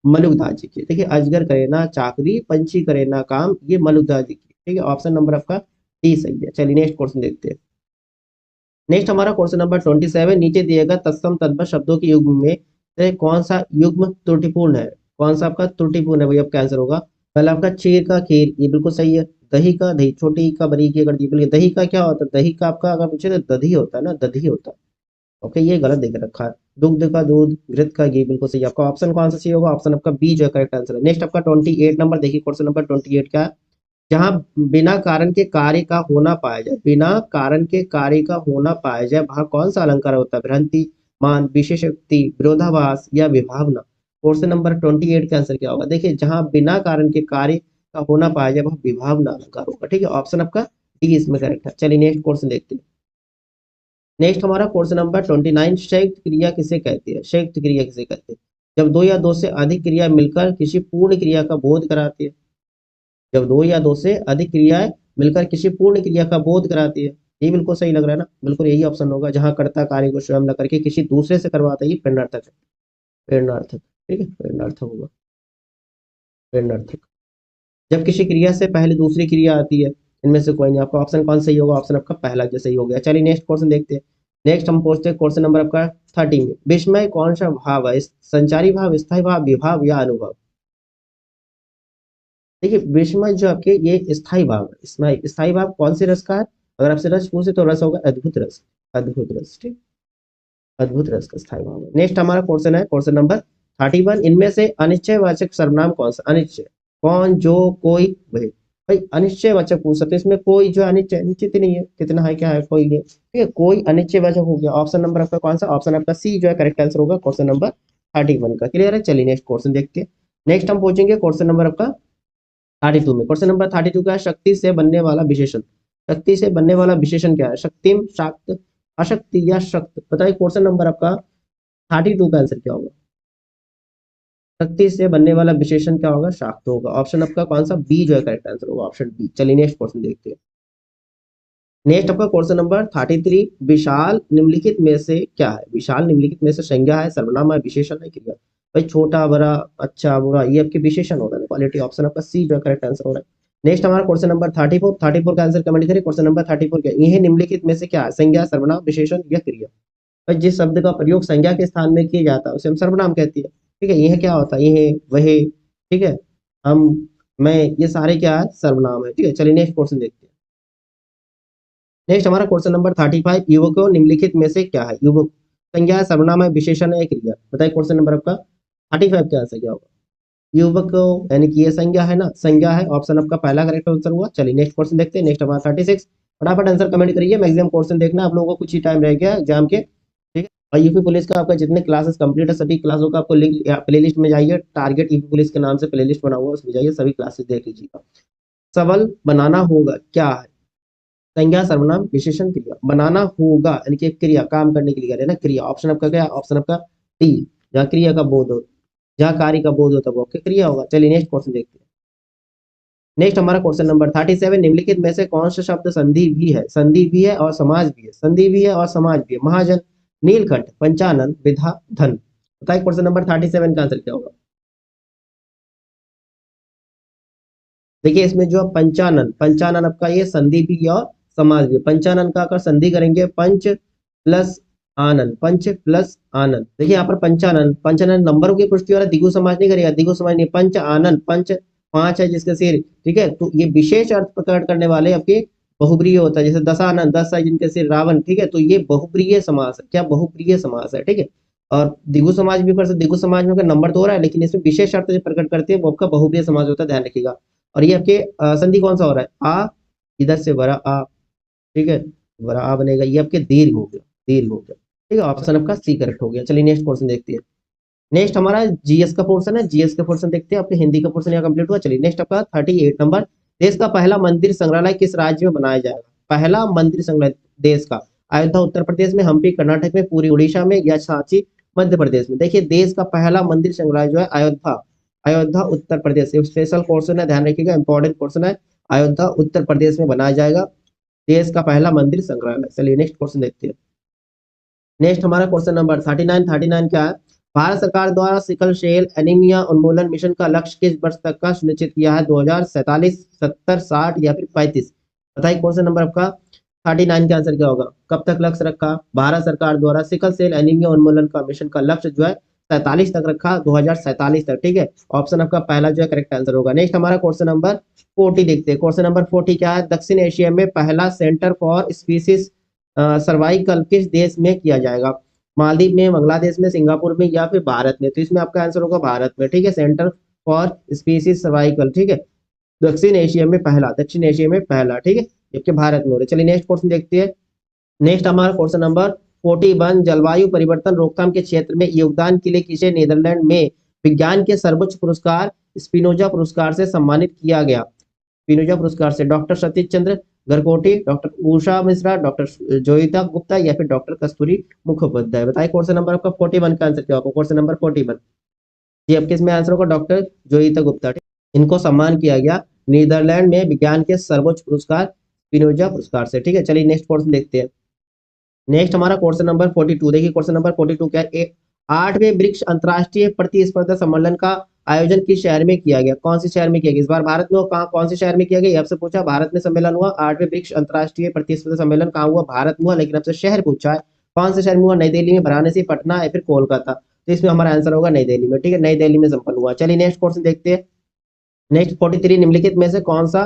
मलुकदास जी की। देखिए अजगर करे ना चाकरी पंछी करे ना काम, ये मलुकदास जी की। ठीक है, ऑप्शन नंबर आपका डी सही है। चलिए नेक्स्ट क्वेश्चन देखते हैं। नेक्स्ट हमारा क्वेश्चन नंबर 27, नीचे दिए गए तत्सम तद्भव शब्दों के युग्म में से कौन सा युग्म त्रुटिपूर्ण है, कौन सा आपका त्रुटिपूर्ण है, वही आपका आंसर होगा। पहला आपका चीर का खीर, ये बिल्कुल सही है। दही का दही, छोटी का बड़ी की अगर दी, बोलिए दही का क्या होता है, दही का आपका अगर पूछे तो दधी होता है ना, दधी होता है। ओके, ये गलत देख रखा है। दुग्ध का दूध, घृत का घी, बिल्कुल सही। आपका ऑप्शन कौन सा सही होगा, ऑप्शन आपका बी जो है करेक्ट आंसर है। नेक्स्ट आपका 28 नंबर देखिए, क्वेश्चन नंबर 28 क्या है, जहां बिना कारण के कार्य का होना पाया जाए, बिना कारण के कार्य का होना पाया जाए, वहां कौन सा अलंकार होता है, भ्रांति, मान, विशेषोक्ति, विरोधाभास या विभावना। क्वेश्चन नंबर 28 का आंसर क्या होगा, देखिए जहां बिना कारण के कार्य का होना पाया जाए वह विभावना अलंकार होगा। ठीक है, ऑप्शन आपका डी इसमें करेक्ट है। चलिए नेक्स्ट क्वेश्चन देखते हैं। नेक्स्ट हमारा क्वेश्चन नंबर 29, संयुक्त क्रिया किसे कहती है, संयुक्त क्रिया किसे कहते हैं, जब दो या दो से अधिक क्रिया मिलकर किसी पूर्ण क्रिया का बोध कराती है, जब दो या दो से अधिक क्रियाएं मिलकर किसी पूर्ण क्रिया का बोध कराती है। ये बिल्कुल सही लग रहा है ना, बिल्कुल यही ऑप्शन होगा, जहां कर्ता कार्य को स्वयं न करके किसी दूसरे से करवाता है, ये प्रेरणार्थक है, प्रेरणार्थक। ठीक है, प्रेरणार्थक होगा, प्रेरणार्थक। जब किसी क्रिया से पहले दूसरी क्रिया आती है, इनमें से कोई नहीं, आपका ऑप्शन कौन सही होगा, ऑप्शन आपका पहला जो सही हो गया। चलिए नेक्स्ट क्वेश्चन देखते हैं। नेक्स्ट हम पूछते हैं क्वेश्चन नंबर आपका 30 में, विस्मय कौन सा भाव है, संचारी भाव, स्थायी भाव, विभाव या अनुभव। देखिए विस्मय जो आपके ये स्थायी भाव है, इसमें स्थायी भाव कौन से रस का है, अगर आपसे रस पूछे तो रस होगा अद्भुत रस, अद्भुत रस। ठीक, अद्भुत रस का स्थायी भाव है। नेक्स्ट हमारा क्वेश्चन है क्वेश्चन नंबर 31, इनमें से अनिश्चयवाचक सर्वनाम कौन सा, अनिश्चय, कौन, जो, कोई, वही। भाई अनिश्चयवाचक पूछ सकते हैं, इसमें कोई जो अनिश्चय, निश्चित ही नहीं है, कितना है क्या है, कोई नहीं। ठीक है, कोई अनिश्चयवाचक हो गया। ऑप्शन नंबर आपका कौन सा, ऑप्शन आपका सी जो है करेक्ट आंसर होगा क्वेश्चन नंबर 31 का। क्लियर है, चलिए नेक्स्ट क्वेश्चन देखते हैं। नेक्स्ट हम पूछेंगे क्वेश्चन नंबर आपका 32 में, क्वेश्चन नंबर 32 का है, शक्ति से बनने वाला विशेषण, शक्ति से बनने वाला विशेषण क्या है, शक्तिम, शाक्त, अशक्ति या शक्त। बताइए क्वेश्चन नंबर आपका 32 का आंसर क्या होगा, शक्ति से बनने वाला विशेषण क्या होगा, शाक्त होगा। ऑप्शन आपका कौन सा, बी जो है करेक्ट आंसर होगा, ऑप्शन बी। चलिए नेक्स्ट क्वेश्चन देखते हैं। नेक्स्ट आपका क्वेश्चन नंबर 33, विशाल निम्नलिखित में से क्या है, विशाल निम्नलिखित में से संज्ञा है, सर्वनाम है, विशेषण है, क्रिया। भाई छोटा बड़ा अच्छा बुरा ये आपके विशेषण होता है, क्वालिटी। ऑप्शन आपका सी जो करेक्ट आंसर हो रहा है। नेक्स्ट हमारा क्वेश्चन नंबर 34 का आंसर कमेंट करिए। क्वेश्चन नंबर 34 क्या, यह निम्नलिखित में से क्या है, संज्ञा, सर्वनाम, विशेषण या क्रिया। भाई जिस शब्द का प्रयोग संज्ञा के स्थान में किया जाता है उसे हम सर्वनाम कहती है। ठीक है, यह क्या होता है, यह वह, ठीक है, हम, मैं, ये सारे क्या है, सर्वनाम है। ठीक है, चलिए नेक्स्ट क्वेश्चन देखते हैं। नेक्स्ट हमारा क्वेश्चन नंबर 35, युवकों निम्नलिखित में से क्या है, युवक संज्ञा है, सर्वनाम है, विशेषण है, क्रिया। बताइए क्वेश्चन नंबर आपका 35 का आंसर क्या होगा, युवक यानी कि ये संज्ञा है ना, संज्ञा है, ऑप्शन आपका पहला करेक्ट आंसर हुआ। चलिए नेक्स्ट क्वेश्चन देखते हैं। नेक्स्ट हमारा 36, फटाफट आंसर कमेंट करिए, मैक्सिमम क्वेश्चन देखना, आप लोगों को कुछ ही टाइम रह गया एग्जाम के। ठीक है, और यूपी पुलिस का आपका जितने क्लासेस कंप्लीट है सभी क्लासों का आपको लिंक प्ले लिस्ट में जाइए, टारगेट यूपी पुलिस के नाम से प्ले लिस्ट बना हुआ है, उसमें जाइए, सभी क्लासेस देख लीजिएगा। सबल बनाना होगा क्या है, संज्ञा, सर्वनाम, विशेषण, क्रिया। बनाना होगा यानी कि क्रिया, काम करने के लिए करे ना, क्रिया। ऑप्शन आपका क्या, ऑप्शन आपका डी, जहाँ क्रिया का बोध हो, जहाँ कार्य का बोध होता है वो आपका क्रिया होगा। चलिए नेक्स्ट क्वेश्चन देखते हैं। नेक्स्ट हमारा क्वेश्चन नंबर 37, निम्नलिखित में से कौन सा शब्द संधि भी है, संधि भी है और समाज भी है, संधि भी है और समाज भी है, महाजन, नीलकंठ, पंचानन, विधा, धन। बताइए क्वेश्चन नंबर 37 का आंसर क्या होगा। देखिए इसमें जो पंचानन, पंचानन आपका ये संधि भी और समाज भी। पंचानन का अगर संधि करेंगे पंच प्लस आनंद, पंच प्लस आनंद। देखिए यहाँ पर पंचानन, पंचानन नंबरों की पुष्टि वाला, दिगु समाज नहीं करेगा, दिगु समाज नहीं, पंच आनंद, पंच पांच है जिसका सिर। ठीक है, तो ये विशेष अर्थ प्रकट करने वाले आपके बहुब्रीहि होता है, जैसे दशानन, 10 है जिनके सिर रावण, ठीक है, तो ये बहुब्रीहि समास है। क्या बहुब्रीहि समास है, ठीक है। और द्विगु समाज भी कर सकते, द्विगु समाज में नंबर तो हो रहा है, लेकिन इसमें विशेष शर्त जो प्रकट करती है वो आपका बहुब्रीहि समाज होता है, ध्यान रखिएगा। और ये आपके संधि कौन सा हो रहा है, आ, इधर से बड़ा आ, ठीक है, बड़ा आ बनेगा, ये आपके दीर्घ हो गया, दीर्घ हो गया, ठीक है। ऑप्शन आपका सी करेक्ट हो गया। चलिए नेक्स्ट क्वेश्चन देखते हैं। नेक्स्ट हमारा जीएस का पोर्शन है, जीएस का पोर्शन देखते हैं। आपके हिंदी का पोर्शन यहाँ कंप्लीट हुआ। चलिए नेक्स्ट आपका 38 नंबर, देश का पहला मंदिर संग्रहालय किस राज्य में बनाया जाएगा। पहला मंदिर संग्रहालय देश का, अयोध्या उत्तर प्रदेश में, हम्पी कर्नाटक में, पूरी उड़ीसा में, या सांची मध्य प्रदेश में। देखिए देश का पहला मंदिर संग्रहालय जो है अयोध्या, अयोध्या उत्तर प्रदेश, स्पेशल क्वेश्चन है, ध्यान रखिएगा, इंपॉर्टेंट क्वेश्चन है। अयोध्या उत्तर प्रदेश में बनाया जाएगा देश का पहला मंदिर संग्रहालय। चलिए नेक्स्ट क्वेश्चन देखते हैं। नेक्स्ट हमारा क्वेश्चन नंबर 39 क्या है, भारत सरकार द्वारा सिकल सेल एनीमिया उन्मूलन मिशन का लक्ष्य किस वर्ष तक का सुनिश्चित किया है, 2047, 70, 60 या फिर 35। बताइए क्वेश्चन नंबर आपका 39 का आंसर क्या होगा, कब तक लक्ष्य रखा भारत सरकार द्वारा सिकल सेल एनीमिया उन्मूलन का मिशन का लक्ष्य जो है 47 तक रखा, 2047 तक, ठीक है। ऑप्शन आपका पहला जो है करेक्ट आंसर होगा। नेक्स्ट हमारा क्वेश्चन नंबर 40 देखते हैं। क्वेश्चन नंबर 40 क्या है, दक्षिण एशिया में पहला सेंटर फॉर स्पीसीज सर्वाइकल किस देश में किया जाएगा, मालदीव में, बांग्लादेश में, सिंगापुर में, या फिर भारत में। तो इसमें आपका आंसर होगा भारत में, ठीक है, सेंटर फॉर स्पीसीज सर्वाइकल, ठीक है, दक्षिण एशिया में पहला, दक्षिण एशिया में पहला, ठीक है, जबकि भारत में हो रहा है। चलिए नेक्स्ट क्वेश्चन देखते हैं। नेक्स्ट हमारा क्वेश्चन नंबर 41, जलवायु परिवर्तन रोकथाम के क्षेत्र में योगदान के लिए किसे नीदरलैंड में विज्ञान के सर्वोच्च पुरस्कार स्पिनोजा पुरस्कार से सम्मानित किया गया। स्पिनोजा पुरस्कार से doctor Satish Chandra Garkoti, doctor Usha Mishra, doctor Joita Gupta, या फिर डॉक्टर कस्तूरी मुखोपाध्याय। बताइए क्वेश्चन नंबर आपका 41 का आंसर क्या होगा, क्वेश्चन नंबर 41 ये आपके इसमें आंसर होगा डॉक्टर जोईता गुप्ता। इनको सम्मान किया गया नीदरलैंड में विज्ञान के सर्वोच्च पुरस्कार स्पिनोजा पुरस्कार से, ठीक है। चलिए नेक्स्ट क्वेश्चन देखते हैं। नेक्स्ट हमारा क्वेश्चन नंबर 42, देखिए क्वेश्चन नंबर 42 क्या है, 8वें ब्रिक्स अंतरराष्ट्रीय प्रतिस्पर्धा सम्मेलन का आयोजन किस शहर में किया गया, कौन से शहर में किया गया, इस बार भारत में कहाँ, कौन से शहर में किया गया, आपसे पूछा भारत में सम्मेलन हुआ, 8वें ब्रिक्स अंतरराष्ट्रीय प्रतिस्पर्धा सम्मेलन कहाँ हुआ, भारत में हुआ, लेकिन आपसे शहर पूछा है, कौन से शहर में हुआ, नई दिल्ली में, वाराणसी, पटना, या फिर कोलकाता। तो इसमें हमारा आंसर होगा नई दिल्ली में, ठीक है, नई दिल्ली में संपन्न हुआ। चलिए नेक्स्ट क्वेश्चन देखते हैं। नेक्स्ट 43, निम्नलिखित में से कौन सा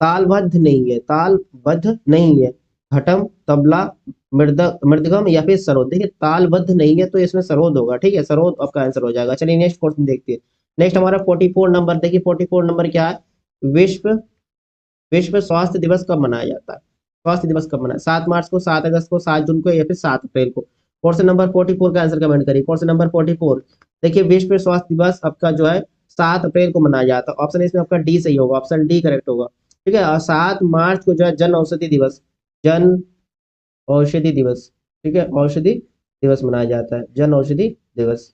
तालबद्ध नहीं है, तालबद्ध नहीं है, घटम, तबला, मृदगम, या फिर सरोद। देखिए तालबद्ध नहीं है तो इसमें सरोद होगा, ठीक है, सरोद आपका आंसर हो जाएगा। चलिए नेक्स्ट क्वेश्चन देखते हैं। नेक्स्ट हमारा 44 नंबर, देखिए 44 नंबर क्या है, विश्व विश्व स्वास्थ्य दिवस कब मनाया जाता है, स्वास्थ्य दिवस कब मनाया, 7 मार्च को, 7 अगस्त को, 7 जून को, या फिर 7 अप्रैल को। क्वेश्चन नंबर 44 का आंसर कमेंट करिए। क्वेश्चन नंबर 44, देखिए विश्व स्वास्थ्य दिवस आपका जो है 7 अप्रैल को मनाया जाता है। ऑप्शन इसमें आपका डी सही होगा, ऑप्शन डी करेक्ट होगा, ठीक है। और 7 मार्च को जो है जन औषधि दिवस, जन औषधि दिवस, ठीक है, औषधि दिवस मनाया जाता है, जन औषधि दिवस,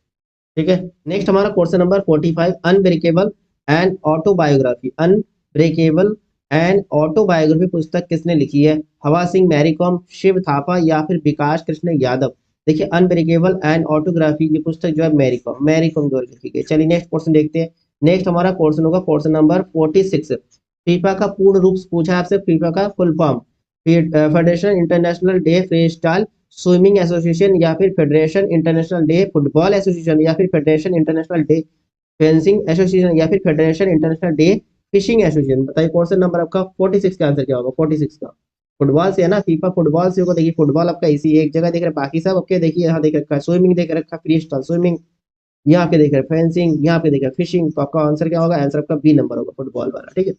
ठीक है। नेक्स्ट हमारा question number 45, unbreakable and autobiography, unbreakable and autobiography पुस्तक किसने लिखी है, हवा सिंह, मैरी कॉम, शिव थापा, या फिर विकास कृष्ण यादव। देखिए अनब्रेकेबल एंड ऑटोग्राफी ये पुस्तक जो है मैरी कॉम द्वारा लिखी गई। चलिए नेक्स्ट क्वेश्चन देखते हैं। नेक्स्ट हमारा क्वेश्चन होगा क्वेश्चन नंबर 46, फीफा का पूर्ण रूप पूछा है आपसे, फीफा का full form, federation international day free style swimming association, या फिर federation international day football association, या फिर federation international day fencing association, या फिर federation international day fishing association. बताइए क्वेश्चन नंबर आपका 46 का आंसर क्या होगा, 46 का फुटबॉल से है ना, फीफा फुटबॉल से होगा। देखिए फुटबॉल आपका इसी एक जगह देख रहे हैं, बाकी सब आपके देखिए यहाँ देख रखा है, स्विमिंग देख रखा है, फ्री स्टाइल स्विमिंग, यहाँ पे देख रहे हैं फेंसिंग, यहाँ पे देख रहे हैं फिशिंग। तो आपका आंसर क्या होगा, आंसर आपका बी नंबर होगा, फुटबॉल वाला, ठीक है,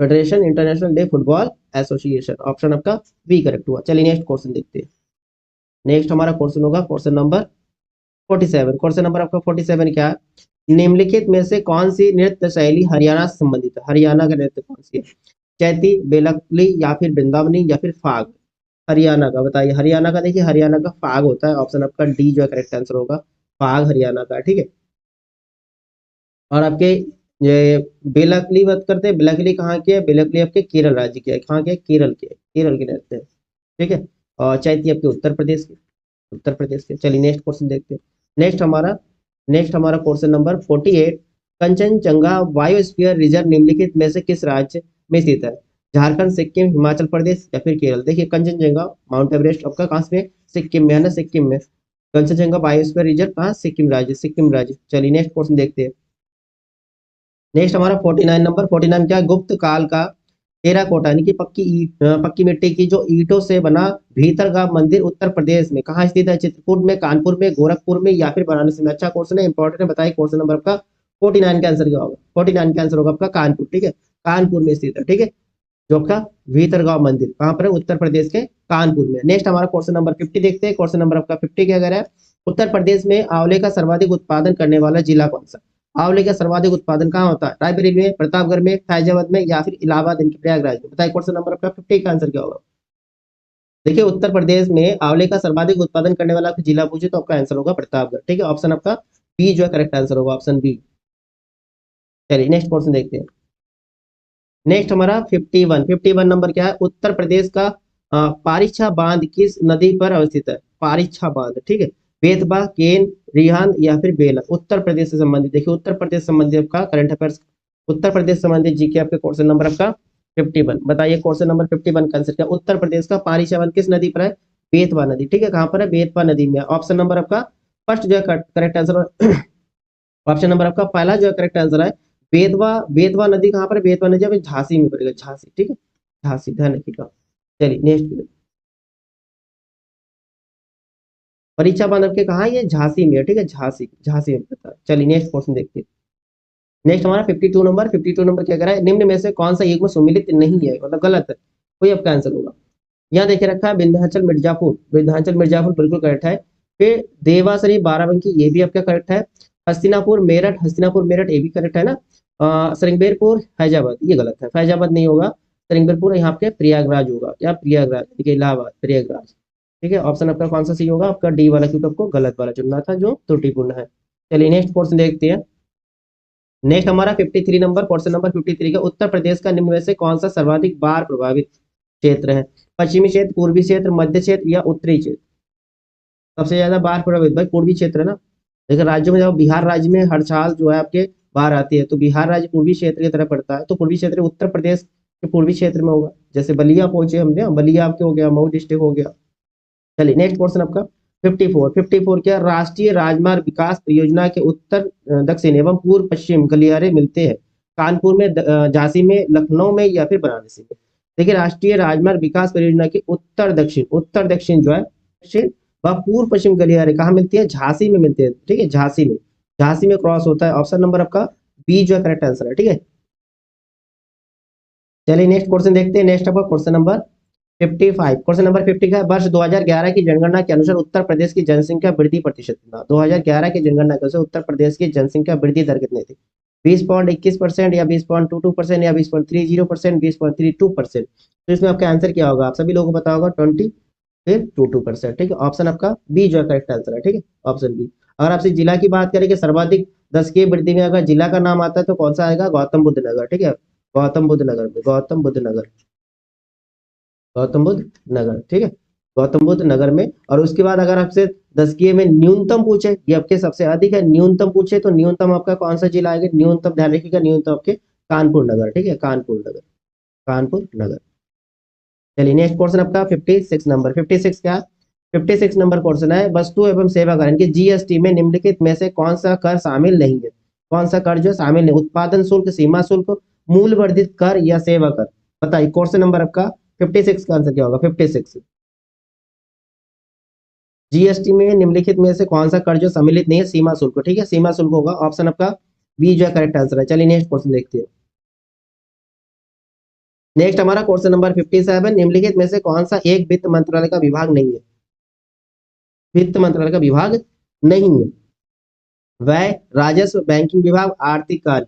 federation international day football association, option आपका बी करेक्ट हुआ। चलिए नेक्स्ट क्वेश्चन देखते हैं। नेक्स्ट हमारा क्वेश्चन होगा क्वेश्चन नंबर 47। क्वेश्चन नंबर आपका 47 क्या है, निम्नलिखित में से कौन सी नृत्य शैली हरियाणा से संबंधित है, हरियाणा का नृत्य कौन सी है, चैती, बेलकली, या फिर वृंदावनी, या फिर फाग। हरियाणा का बताइए, हरियाणा का देखिए हरियाणा का फाग होता है, ऑप्शन आपका डी जो है करेक्ट आंसर होगा, फाग हरियाणा का, ठीक है। और आपके ये बेलकली बात करते हैं, बेलकली कहाँ की है, बेलकली आपके केरल राज्य की है, कहाँ के, केरल के, केरल के नृत्य है, ठीक है। और चैती आपके उत्तर प्रदेश के, उत्तर प्रदेश के। चलिए नेक्स्ट क्वेश्चन देखते हैं। नेक्स्ट हमारा question number 48, Kanchenjunga biosphere reserve निम्नलिखित में से किस राज्य में स्थित है, झारखंड, सिक्किम, हिमाचल प्रदेश, या फिर केरल। देखिए कंचनजंगा माउंट एवरेस्ट आपका कहाँ से, सिक्किम में है ना, सिक्किम में कंचनजंगा बायोस्फीयर रिजर्व कहाँ, सिक्किम राज्य, सिक्किम राज्य। चलिए नेक्स्ट क्वेश्चन देखते हैं। नेक्स्ट हमारा 49 नंबर, 49 क्या, गुप्त काल का टेराकोटा यानी कि पक्की मिट्टी की जो ईंटों से बना भीतरगाम मंदिर उत्तर प्रदेश में कहाँ स्थित है? चित्रकूट में, कानपुर में, गोरखपुर में या फिर वाराणसी में? अच्छा क्वेश्चन है, इंपॉर्टेंट है, बताइए क्वेश्चन नंबर आपका 49 का आंसर क्या होगा? 49 का आंसर होगा आपका कानपुर, ठीक है, कानपुर में स्थित है, ठीक है, जो आपका भीतरगांव मंदिर कहाँ पर है? उत्तर प्रदेश के कानपुर में। नेक्स्ट हमारा क्वेश्चन नंबर 50 देखते हैं। क्वेश्चन नंबर आपका 50 क्या कह रहा है? उत्तर प्रदेश में आंवले का सर्वाधिक उत्पादन करने वाला जिला कौन सा? आंवले का सर्वाधिक उत्पादन कहाँ होता है? रायबरेली में, प्रतापगढ़ में, फैजाबाद में या फिर इलाहाबाद यानी कि प्रयागराज में? बताइए क्वेश्चन नंबर आपका 50 का आंसर क्या होगा? देखिए उत्तर प्रदेश में आंवले का सर्वाधिक उत्पादन करने वाला जिला पूछे तो आपका आंसर होगा प्रतापगढ़, ठीक है, ऑप्शन आपका बी जो है करेक्ट आंसर होगा, ऑप्शन बी। चलिए नेक्स्ट क्वेश्चन देखते हैं। नेक्स्ट हमारा 51 नंबर क्या है? उत्तर प्रदेश का पारिछा बांध किस नदी पर अवस्थित है? पारिछा बांध, ठीक है, बेतबा, केन, रिहांद या फिर बेला? उत्तर प्रदेश से संबंधित, देखिए उत्तर प्रदेश संबंधित आपका करंट अफेयर्स, उत्तर प्रदेश संबंधित जीके आपके क्वेश्चन नंबर आपका 51। बताइए क्वेश्चन नंबर 51 का आंसर क्या? उत्तर प्रदेश का पारिछा बांध किस नदी पर है? बेतवा नदी, ठीक है, कहां पर है? बेतवा नदी में। ऑप्शन नंबर आपका फर्स्ट जो है करेक्ट आंसर ऑप्शन नंबर आपका पहला जो है करेक्ट आंसर है बेतवा। बेतवा नदी कहाँ पर है? बेतवा नदी अभी झांसी में पड़ेगा, झांसी, ठीक है, झांसी, ध्यान रखिएगा। चलिए नेक्स्ट, परीक्षा बांध आपके कहाँ है? ये झांसी में है, ठीक है, झांसी, झांसी में पड़ता है। चलिए नेक्स्ट क्वेश्चन देखते हैं। नेक्स्ट हमारा 52 नंबर क्या कह रहा है? निम्न में से कौन सा युग्म सुमिलित नहीं है, मतलब गलत है, कोई आपका आंसर होगा। यहाँ देखिए रखा है विंध्याचल मिर्जापुर, विंध्याचल मिर्जापुर बिल्कुल करेक्ट है। फिर देवासरी बाराबंकी ये भी आपका करेक्ट है। हस्तिनापुर मेरठ, हस्तिनापुर मेरठ ये भी करेक्ट है ना। श्रृंगेरपुर फैजाबाद ये गलत है, फैजाबाद नहीं होगा, श्रृंगेरपुर यहाँ पे प्रयागराज होगा, या प्रयागराज, ठीक है, इलाहाबाद, प्रयागराज, ठीक है, ऑप्शन आपका कौन सा सही होगा? आपका डी वाला, क्योंकि आपको गलत वाला चुनना था जो त्रुटिपूर्ण है। चलिए नेक्स्ट क्वेश्चन देखते हैं। नेक्स्ट हमारा 53 नंबर, क्वेश्चन नंबर 53 का, उत्तर प्रदेश का निम्न में से कौन सा सर्वाधिक बाढ़ प्रभावित क्षेत्र है? पश्चिमी क्षेत्र, पूर्वी क्षेत्र, मध्य क्षेत्र या उत्तरी क्षेत्र? सबसे ज्यादा बाढ़ प्रभावित भाई पूर्वी क्षेत्र है ना। देखिए राज्यों में जब बिहार राज्य में हर साल जो है आपके बाढ़ आती है, तो बिहार राज्य पूर्वी क्षेत्र की तरफ पड़ता है, तो पूर्वी क्षेत्र उत्तर प्रदेश के पूर्वी क्षेत्र में होगा। जैसे बलिया पहुंचे हमने, बलिया आपके हो गया, मऊ डिस्ट्रिक्ट हो गया। चलिए नेक्स्ट क्वेश्चन आपका 54 क्या? राष्ट्रीय राजमार्ग विकास परियोजना के उत्तर दक्षिण एवं पूर्व पश्चिम गलियारे मिलते हैं कानपुर में, झांसी में, लखनऊ में या फिर वाराणसी में? देखिए राष्ट्रीय राजमार्ग विकास परियोजना के उत्तर दक्षिण जो है दक्षिण व पूर्व पश्चिम गलियारे कहाँ मिलती है? झांसी में मिलती है, ठीक है, झांसी में, झांसी में क्रॉस होता है। ऑप्शन नंबर आपका बी जो है करेक्ट आंसर है, ठीक है। चलिए नेक्स्ट क्वेश्चन देखते हैं। नेक्स्ट आपका क्वेश्चन नंबर 55, क्वेश्चन नंबर 50 का, वर्ष 2011 की जनगणना के अनुसार उत्तर प्रदेश की जनसंख्या वृद्धि प्रतिशत कितना? 2011 की जनगणना के अनुसार उत्तर प्रदेश की जनसंख्या वृद्धि दर कितनी थी? 20.21% या 20.22% या 20.30%, 20.32%? तो इसमें आपका आंसर क्या होगा? आप सभी लोगों को पता होगा 20 फिर 22%, ठीक है, ऑप्शन आपका बी जो है करेक्ट आंसर है, ठीक है, ऑप्शन बी। अगर आपसे जिला की बात करें कि सर्वाधिक 10 की वृद्धि में अगर जिला का नाम आता है तो कौन सा आएगा? गौतम बुद्ध नगर, ठीक है, गौतम बुद्ध नगर में, गौतम बुद्ध नगर, गौतम बुद्ध नगर, ठीक है, गौतम बुद्ध नगर में। और उसके बाद अगर आपसे 10 में न्यूनतम पूछे, ये आपके सबसे अधिक है, न्यूनतम पूछे तो न्यूनतम आपका कौन सा जिला आएगा? न्यूनतम ध्यान रखिएगा, न्यूनतम आपके कानपुर नगर, ठीक है, कानपुर नगर, कानपुर नगर। चलिए नेक्स्ट क्वेश्चन आपका 56 नंबर, 56 क्या? 56 नंबर क्वेश्चन है, वस्तु एवं सेवा कर यानी कि जीएसटी में निम्नलिखित में से कौन सा कर शामिल नहीं है? कौन सा कर जो शामिल नहीं? उत्पादन शुल्क, सीमा शुल्क, मूल्य वर्धित कर या सेवा कर? बताइए क्वेश्चन नंबर आपका 56 का आंसर क्या होगा? 56 जीएसटी में निम्नलिखित में से कौन सा कर जो सम्मिलित नहीं है? सीमा शुल्क, ठीक है, सीमा शुल्क होगा, ऑप्शन आपका बी जो है करेक्ट आंसर है। चलिए नेक्स्ट क्वेश्चन देखते हैं। नेक्स्ट हमारा क्वेश्चन नंबर 57, निम्नलिखित में से कौन सा एक वित्त मंत्रालय का विभाग नहीं है? वित्त मंत्रालय का विभाग नहीं है। व्यय, राजस्व, बैंकिंग विभाग, आर्थिक कार्य?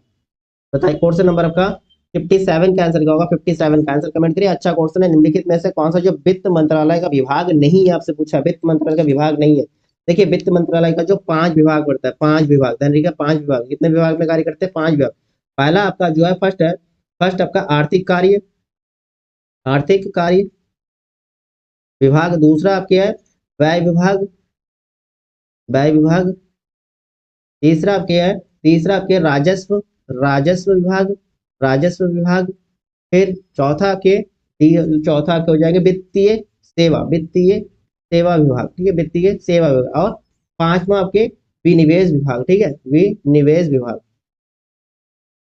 बताइए क्वेश्चन नंबर आपका 57 का आंसर क्या होगा? 57 का आंसर कमेंट करिए। अच्छा क्वेश्चन है, निम्नलिखित में से कौन सा जो वित्त मंत्रालय का विभाग नहीं है, आपसे पूछा, वित्त मंत्रालय का विभाग नहीं है। देखिए वित्त मंत्रालय का जो 5 विभाग पड़ता है, 5 विभाग, ध्यान रखिएगा, 5 विभाग, कितने विभाग में कार्य करते हैं? 5 विभाग। पहला आपका जो है फर्स्ट आपका आर्थिक कार्य, आर्थिक कार्य विभाग। दूसरा आपके है व्यय विभाग, व्यय विभाग। तीसरा आपके राजस्व, राजस्व विभाग, राजस्व विभाग। फिर चौथा आपके हो जाएंगे वित्तीय सेवा, वित्तीय सेवा विभाग, ठीक है, वित्तीय सेवा विभाग। और पांचवा आपके विनिवेश विभाग, ठीक है, विनिवेश विभाग,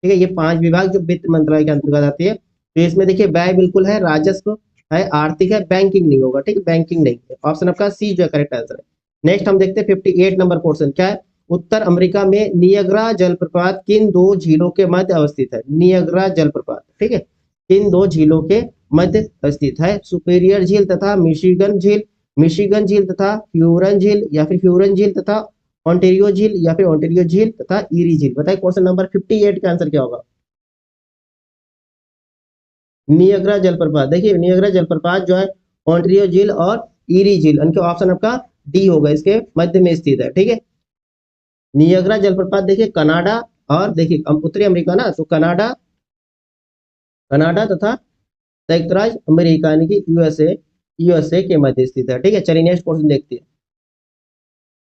ठीक है, ये 5 विभाग जो वित्त मंत्रालय के अंतर्गत आती है। तो इसमें देखिए व्यय बिल्कुल है, राजस्व है, आर्थिक है, बैंकिंग नहीं होगा, ठीक है, बैंकिंग नहीं है। ऑप्शन आपका सी जो है करेक्ट आंसर है। नेक्स्ट हम देखते हैं 58 नंबर क्वेश्चन क्या है। उत्तर अमेरिका में नियाग्रा जलप्रपात किन दो झीलों के मध्य अवस्थित है? नियाग्रा जलप्रपात, ठीक है, किन दो झीलों के मध्य अवस्थित है? सुपेरियर झील तथा मिशिगन झील, मिशिगन झील तथा फ्यूरन झील, या फिर फ्यूरन झील तथा ऑन्टेरियो झील, या फिर ऑन्टेरियो झील तथा ईरी झील। बताइए क्वेश्चन नंबर 58 का आंसर क्या होगा? नियाग्रा जलप्रपात। देखिए नियाग्रा जलप्रपात जो है ऑन्टेरियो झील और ईरी झील, उनके ऑप्शन आपका डी होगा, इसके मध्य में स्थित है, ठीक है। नियाग्रा जलप्रपात देखिए कनाडा और देखिए उत्तरी अमेरिका ना, तो कनाडा, कनाडा तथा संयुक्त राज्य अमेरिका यानी कि यूएसए, यूएसए के मध्य स्थित है, ठीक है। चलिए नेक्स्ट क्वेश्चन देखते हैं।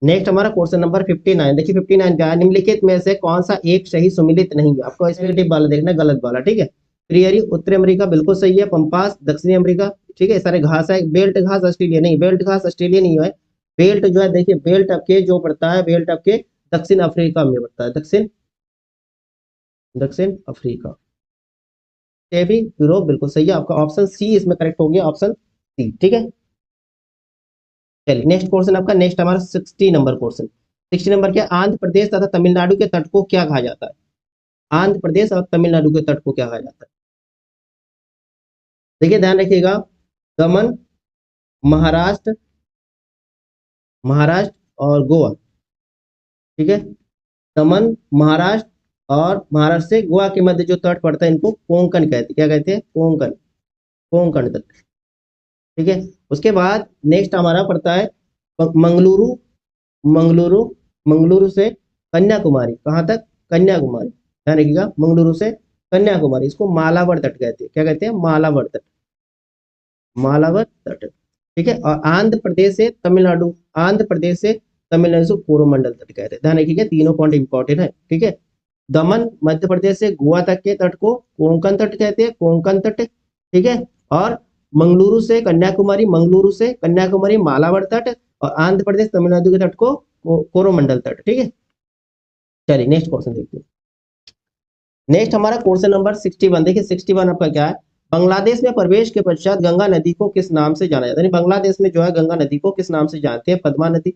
नेक्स्ट हमारा क्वेश्चन नंबर 59। देखिए 59 क्या है, निम्नलिखित में से कौन सा एक सही सुमिलित नहीं है? आपको नेगेटिव वाला देखना है, गलत वाला, ठीक है। प्रियरी उत्तरी अमेरिका बिल्कुल सही है, पंपास दक्षिणी अमेरिका, ठीक है, सारे घास है। बेल्ट घास ऑस्ट्रेलिया नहीं, बेल्ट घास ऑस्ट्रेलिया नहीं है। बेल्ट जो है देखिए, बेल्ट आपके जो पड़ता है, बेल्ट आपके दक्षिण अफ्रीका में पड़ता है, दक्षिण, दक्षिण अफ्रीका, ये भी यूरोप बिल्कुल सही है। आपका ऑप्शन सी इसमें करेक्ट हो गया, ऑप्शन सी, ठीक है। चलिए नेक्स्ट क्वेश्चन आपका, नेक्स्ट हमारा 60 नंबर क्वेश्चन। 60 नंबर क्या, आंध्र प्रदेश तथा तमिलनाडु के तट को क्या कहा जाता है? आंध्र प्रदेश और तमिलनाडु के तट को क्या कहा जाता है? देखिए ध्यान रखिएगा, दमन, महाराष्ट्र, महाराष्ट्र और गोवा, ठीक है। दमन, महाराष्ट्र और महाराष्ट्र से गोवा के मध्य जो तट पड़ता है इनको कोंकण कहते हैं। क्या कहते हैं? कोंकण, कोंकण तट, ठीक है। उसके बाद नेक्स्ट हमारा पड़ता है मंगलुरु, मंगलुरु, मंगलुरु से कन्याकुमारी, कहाँ तक? कन्याकुमारी, ध्यान रखिएगा, मंगलुरु से कन्याकुमारी, इसको मालाबार तट कहते हैं। क्या कहते हैं? मालाबार तट, मालाबार तट, ठीक है। और आंध्र प्रदेश से तमिलनाडु, आंध्र प्रदेश से तमिलनाडु से कोरोमंडल तट कहते हैं। ध्यान रखिएगा, तीनों पॉइंट इंपॉर्टेंट है, ठीक है। दमन मध्य प्रदेश से गोवा तक के तट को कोंकण तट कहते हैं, कोंकण तट, ठीक है। और मंगलुरु से कन्याकुमारी, मंगलुरु से कन्याकुमारी मालाबार तट, और आंध्र प्रदेश तमिलनाडु के तट को कोरोमंडल तट, ठीक है। चलिए नेक्स्ट क्वेश्चन देखते हैं। नेक्स्ट हमारा क्वेश्चन नंबर 61। देखिए 61 आपका क्या है, बांग्लादेश में प्रवेश के पश्चात गंगा नदी को किस नाम से जाना जाता है? बांग्लादेश में जो है गंगा नदी को किस नाम से जानते हैं? पद्मा नदी,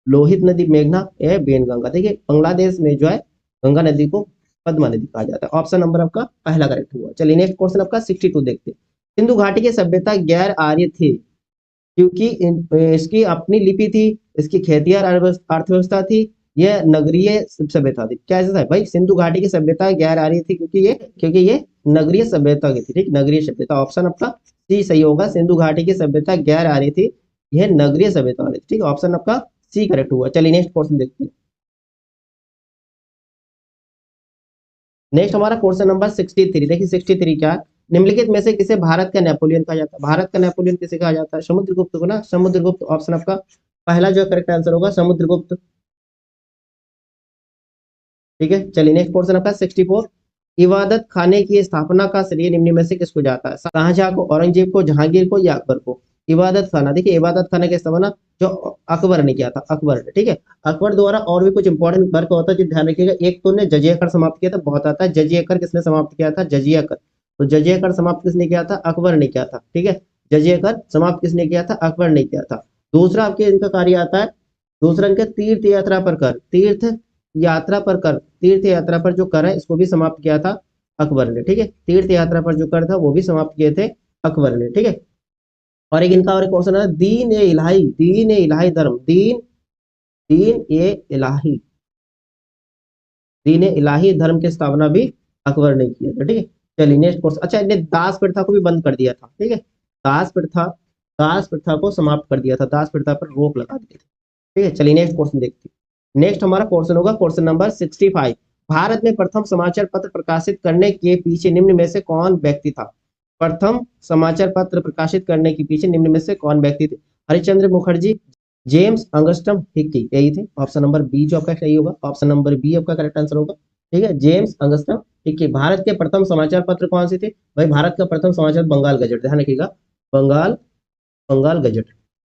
लोहित नदी, मेघना या बेन गंगा। देखिए बांग्लादेश में जो है गंगा नदी को पद्मा नदी कहा जाता है। ऑप्शन नंबर आपका पहला करेक्ट हुआ। चलिए नेक्स्ट क्वेश्चन आपका 62 देखते हैं। सिंधु घाटी की सभ्यता गैर आर्य थी क्योंकि इसकी अपनी लिपि थी, इसकी खेतियार अर्थव्यवस्था थी, यह नगरीय सभ्यता थी। क्या ऐसा है भाई? सिंधु घाटी की सभ्यता गैर आ रही थी क्योंकि ये नगरीय सभ्यता की थी, ठीक, नगरीय सभ्यता। ऑप्शन आपका सी सही होगा, सिंधु घाटी की सभ्यता गैर आ रही थी, यह नगरीय सभ्यता वाली थी, ठीक, ऑप्शन आपका सी करेक्ट हुआ। चलिए नेक्स्ट क्वेश्चन देखते हैं। नेक्स्ट हमारा क्वेश्चन नंबर 63। देखिए 63 क्या है, निम्नलिखित में से किसे भारत का नेपोलियन कहा जाता है? भारत का नेपोलियन किसे कहा जाता है? समुद्रगुप्त को ना, समुद्रगुप्त, ऑप्शन आपका पहला जो करेक्ट आंसर होगा समुद्रगुप्त, ठीक है। चलिए नेक्स्ट क्वेश्चन आपका 64। इबादत खाने की स्थापना का श्रेय निम्न में से किसको जाता है? शाहजहां को, औरंगजेब को, जहांगीर को या अकबर को? इबादत खाना, देखिए इबादत खाना की स्थापना जो अकबर ने किया था, अकबर ने, ठीक है। अकबर द्वारा और भी कुछ इंपॉर्टेंट वर्क होता है जो ध्यान रखिएगा। एक तो ने जजिया कर समाप्त किया था, बहुत आता है, जजिया कर किसने समाप्त किया था? जजिया कर। तो जजिया कर समाप्त किसने किया था? अकबर ने किया था, ठीक है। जजिया कर समाप्त किसने किया था? अकबर ने किया था। दूसरा आपके इनका कार्य आता है, दूसरा इनका तीर्थ यात्रा पर कर, तीर्थ यात्रा पर कर, तीर्थ यात्रा पर जो कर है इसको भी समाप्त किया था अकबर ने, ठीक है। तीर्थ यात्रा पर जो कर था वो भी समाप्त किए थे अकबर ने, ठीक है। और एक इनका और एक क्वेश्चन है, दीन ए इलाही, दीन ए इलाही धर्म, दीन, दीन ए इलाही, दीन ए इलाही धर्म की स्थापना भी अकबर ने किया था, ठीक है। चलिए नेक्स्ट क्वेश्चन। अच्छा, इन्हें दास प्रथा को भी बंद कर दिया था, ठीक है। दास प्रथा, दास प्रथा को समाप्त कर दिया था, दास प्रथा पर रोक लगा दी थी, ठीक है। चलिए नेक्स्ट क्वेश्चन देखते हैं। नेक्स्ट हमारा क्वेश्चन होगा क्वेश्चन नंबर 65। भारत में प्रथम समाचार पत्र प्रकाशित करने के पीछे निम्न में से कौन व्यक्ति था? प्रथम समाचार पत्र प्रकाशित करने के पीछे निम्न में से कौन व्यक्ति थे? हरिश्चंद्र मुखर्जी, जेम्स अंगस्टम हिक्की, यही थे। ऑप्शन नंबर बी जो आपका सही होगा, ऑप्शन नंबर बी आपका करेक्ट आंसर होगा, ठीक है, जेम्स अंगस्टम हिक्की। भारत के प्रथम समाचार पत्र कौन से थे भाई? भारत का प्रथम समाचार बंगाल गजट, ध्यान रखिएगा, बंगाल, बंगाल गजट,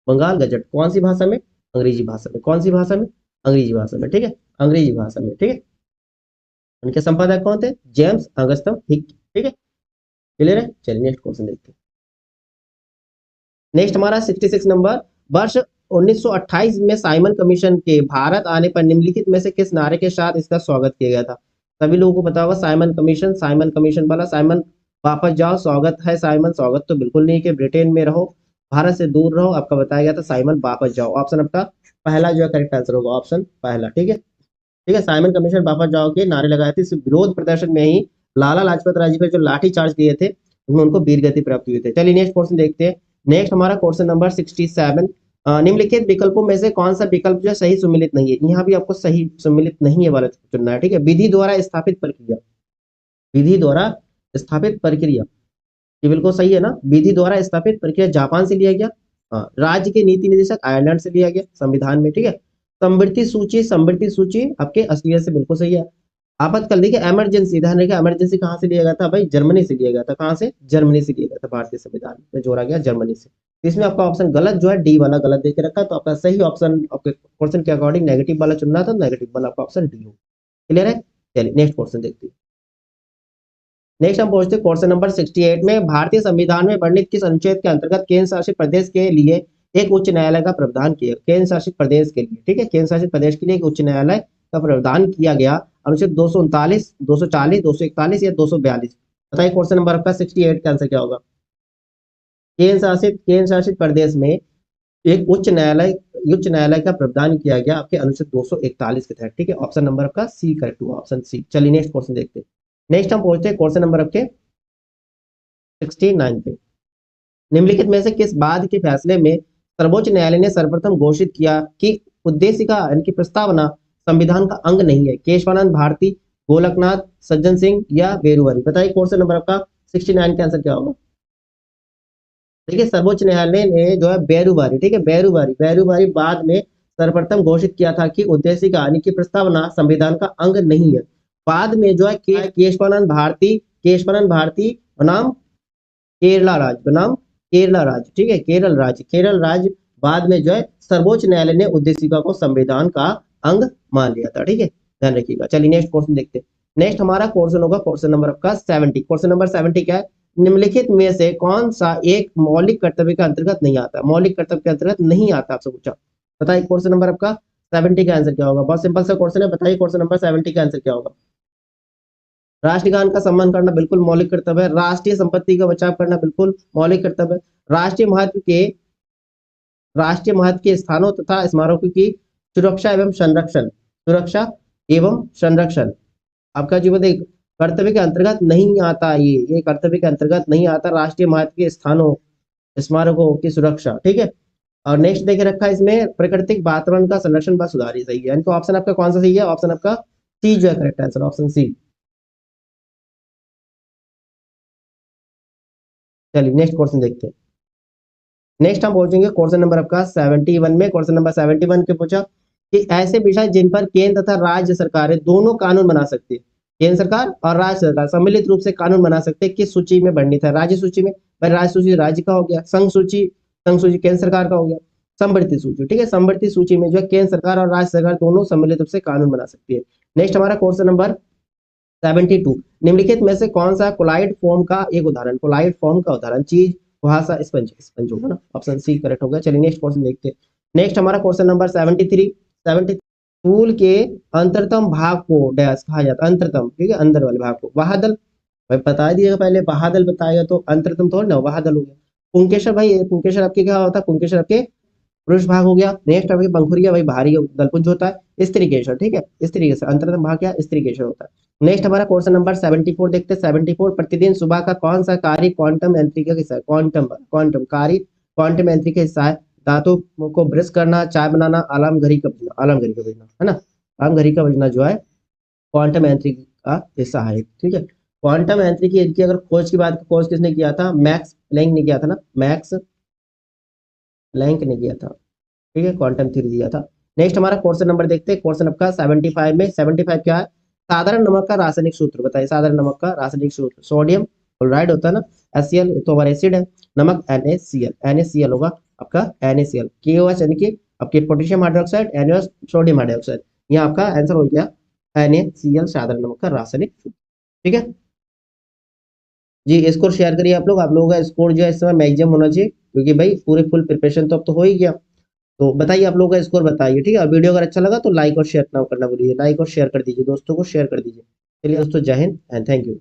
बंगाल गजट कौन सी भाषा में? अंग्रेजी भाषा में। कौन सी भाषा में? अंग्रेजी भाषा में, ठीक है, अंग्रेजी भाषा में, ठीक है। उनके संपादक कौन थे? जेम्स अगस्तम हिक, ठीक है। क्लियर है। चलिए नेक्स्ट क्वेश्चन देखते हैं। नेक्स्ट हमारा 66 नंबर, वर्ष 1928 में साइमन कमीशन के भारत आने पर निम्नलिखित में से किस नारे के साथ इसका स्वागत किया गया था। सभी लोगों को पता होगा साइमन कमीशन वाला साइमन वापस जाओ, स्वागत है साइमन, स्वागत तो बिल्कुल नहीं कि ब्रिटेन में रहो, भारत से दूर रहो, आपका बताया गया था साइमन वापस जाओ। ऑप्शन आपका पहला जो है करेक्ट आंसर होगा, ऑप्शन पहला। ठीक है, ठीक है, साइमन कमीशन वापस जाओ के नारे लगाए थे। इस विरोध प्रदर्शन में ही लाला लाजपत राय जी पर जो लाठी चार्ज किए थे उनमें उनको वीर गति प्राप्त हुए थे। चलिए नेक्स्ट क्वेश्चन देखते हैं। नेक्स्ट हमारा क्वेश्चन नंबर 67, निम्नलिखित विकल्पों में से कौन सा विकल्प जो है सही सुमिलित नहीं है। यहाँ भी आपको सही सुमिलित नहीं है वाला चुनना है। ठीक है, विधि द्वारा स्थापित प्रक्रिया, विधि द्वारा स्थापित प्रक्रिया, ये बिल्कुल सही है ना। विधि द्वारा स्थापित प्रक्रिया जापान से लिया गया। हाँ, राज्य के नीति निदेशक आयरलैंड से लिया गया संविधान में। ठीक है, समृद्धि सूची आपके असलियत से बिल्कुल सही है। आपातकाल देखिए, इमरजेंसी ध्यान रखिए, इमरजेंसी कहाँ से लिया गया था भाई, जर्मनी से लिया गया था। कहाँ से, जर्मनी से लिया गया था, भारतीय संविधान में जोड़ा गया जर्मनी से। इसमें आपका ऑप्शन गलत जो है डी वाला गलत देके रखा है, तो आपका सही ऑप्शन आपके क्वेश्चन के अकॉर्डिंग नेगेटिव वाला चुनना था, नेगेटिव वाला आपका ऑप्शन डी हो। क्लियर है। चलिए नेक्स्ट क्वेश्चन देखते हैं। नेक्स्ट हम पहुंचते हैं क्वेश्चन नंबर 68 में, भारतीय संविधान में वर्णित किस अनुच्छेद के अंतर्गत केंद्र शासित प्रदेश के लिए एक उच्च न्यायालय का प्रावधान किया। केंद्र शासित प्रदेश के लिए, ठीक है, केंद्र शासित प्रदेश के लिए एक उच्च न्यायालय का प्रावधान किया गया। अनुच्छेद 239, 240, 241 या 242। बताइए क्वेश्चन नंबर आपका 68 का आंसर क्या होगा। केंद्र शासित प्रदेश में एक उच्च न्यायालय का प्रावधान किया गया आपके अनुच्छेद 241 के तहत। ठीक है, ऑप्शन नंबर आपका सी करेक्ट हुआ, ऑप्शन सी। चलिए नेक्स्ट क्वेश्चन देखते हैं। नेक्स्ट हम पहुंचते हैं क्वेश्चन नंबर आपके 69 पे। निम्नलिखित में से किस बाद के फैसले में सर्वोच्च न्यायालय ने सर्वप्रथम घोषित किया कि उद्देशिका यानी कि प्रस्तावना संविधान का अंग नहीं है। केशवानंद भारती, गोलकनाथ, सज्जन सिंह या बेरुवारी। बताइए क्वेश्चन नंबर आपका 69 का आंसर क्या होगा। देखिए, सर्वोच्च न्यायालय ने जो है बेरुवारी, ठीक है, बेरुवारी बाद में सर्वप्रथम घोषित किया था कि उद्देशिका यानी कि प्रस्तावना संविधान का अंग नहीं है। बाद में जो है केशवानंद भारती बनाम केरला राज्य, ठीक है, केरल राज्य बाद में जो है सर्वोच्च न्यायालय ने उद्देशिका को संविधान का अंग मान लिया था। ठीक है, ध्यान रखिएगा। चलिए नेक्स्ट क्वेश्चन देखते हैं। नेक्स्ट हमारा क्वेश्चन होगा क्वेश्चन नंबर आपका 70। क्वेश्चन नंबर 70 क्या है, निम्नलिखित में से कौन सा एक मौलिक कर्तव्य के अंतर्गत नहीं आता। मौलिक कर्तव्य के अंतर्गत नहीं आता, आपसे पूछा। बताइए क्वेश्चन नंबर आपका 70 का आंसर क्या होगा। बहुत सिंपल सा क्वेश्चन है, बताइए क्वेश्चन नंबर 70 का आंसर क्या होगा। राष्ट्रगान का सम्मान करना बिल्कुल मौलिक कर्तव्य है। राष्ट्रीय संपत्ति का बचाव करना बिल्कुल मौलिक कर्तव्य है। राष्ट्रीय महत्व के स्थानों तथा स्मारकों की सुरक्षा एवं संरक्षण आपका जीवन एक कर्तव्य के अंतर्गत नहीं आता। ये कर्तव्य के अंतर्गत नहीं आता, राष्ट्रीय महत्व के स्थानों स्मारकों की सुरक्षा। ठीक है, और नेक्स्ट देखे रखा है इसमें प्राकृतिक वातावरण का संरक्षण व सुधार। ही सही है, यानी कि ऑप्शन आपका कौन सा सही है, ऑप्शन आपका सी जो है करेक्ट आंसर, ऑप्शन सी। चलिए नेक्स्ट क्वेश्चन देखते हैं। नेक्स्ट हम पहुंचेंगे क्वेश्चन नंबर आपका 71 में। क्वेश्चन नंबर 71 के पूछा कि ऐसे विषय जिन पर केंद्र तथा राज्य सरकारें दोनों कानून बना सकती है, केंद्र सरकार और राज्य सरकार सम्मिलित रूप से कानून बना सकते हैं, किस सूची में वर्णित है। राज्य सूची में, भाई राज्य सूची राज्य का हो गया, संघ सूची केंद्र सरकार का हो गया, समवर्ती सूची, ठीक है, समवर्ती सूची में जो है केंद्र सरकार और राज्य सरकार दोनों सम्मिलित रूप से कानून बना सकती है। नेक्स्ट हमारा क्वेश्चन नंबर 72, निम्नलिखित में से कौन सा कोलाइड फॉर्म का एक उदाहरण, कोलाइड फॉर्म का उदाहरण चीज कुहासा स्पंज होगा ना, ऑप्शन सी करेक्ट होगा। चलिए नेक्स्ट क्वेश्चन देखते हैं। नेक्स्ट हमारा क्वेश्चन नंबर 73, फूल के अंतरतम भाग को डैश कहा जाता है, अंतरतम, ठीक है, अंदर वाले भाग को वाहादल। भाई बता दिएगा, पहले वाहादल बताएगा तो अंतरतम थोड़ा ना वाहादल हो गया। पुंकेसर, भाई पुंकेसर आपके क्या होता है, पुंकेसर आपके पुरुष भाग हो गया। नेक्स्ट आपके पंखुड़िया, भाई भारी दलपुंज होता है। स्त्रीकेसर, ठीक है, इस तरीके से अंतरतम भाग क्या स्त्रीकेसर होता है। नेक्स्ट हमारा क्वेश्चन नंबर 74 देखते हैं। 74, प्रतिदिन सुबह का कौन सा कार्य क्वांटम यांत्रिकी का हिस्सा है। क्वांटम कार्य क्वांटम यांत्रिकी का हिस्सा है। दांतों को ब्रश करना, चाय बनाना, अलार्म घड़ी का बजना, है ना, अलार्म घड़ी का बजना जो है क्वांटम यांत्रिकी का हिस्सा है। ठीक है, क्वांटम यांत्रिकी की अगर खोज की बात, खोज किसने किया था, मैक्स प्लैंक ने किया था ना, मैक्स प्लैंक ने किया था। ठीक है, क्वांटम थ्योरी दिया था। नेक्स्ट हमारा क्वेश्चन नंबर देखते हैं। क्वेश्चन आपका 75 में, 75 क्या है, साधारण नमक का रासायनिक सूत्र बताइए। साधारण नमक का रासायनिक सूत्र, सोडियम क्लोराइड होता है ना, HCl तो हमारा एसिड है, नमक NaCl होगा आपका NaCl। KOH यानी कि आपके potassium hydroxide, NaOH sodium hydroxide, यहाँ आपका आंसर हो गया NaCl साधारण नमक का रासायनिक सूत्र। ठीक है जी स्कोर शेयर करिए आप लोग, आप लोगों का स्कोर जो है इस समय मैक्सिमम होना चाहिए, क्योंकि भाई पूरे फुल प्रिपरेशन तो अब तो हो ही गया। तो बताइए आप लोगों का स्कोर बताइए, ठीक है। और वीडियो अगर अच्छा लगा तो लाइक और शेयर ना करना भूलिए, लाइक और शेयर कर दीजिए, दोस्तों को शेयर कर दीजिए। चलिए दोस्तों, जय हिंद एंड थैंक यू।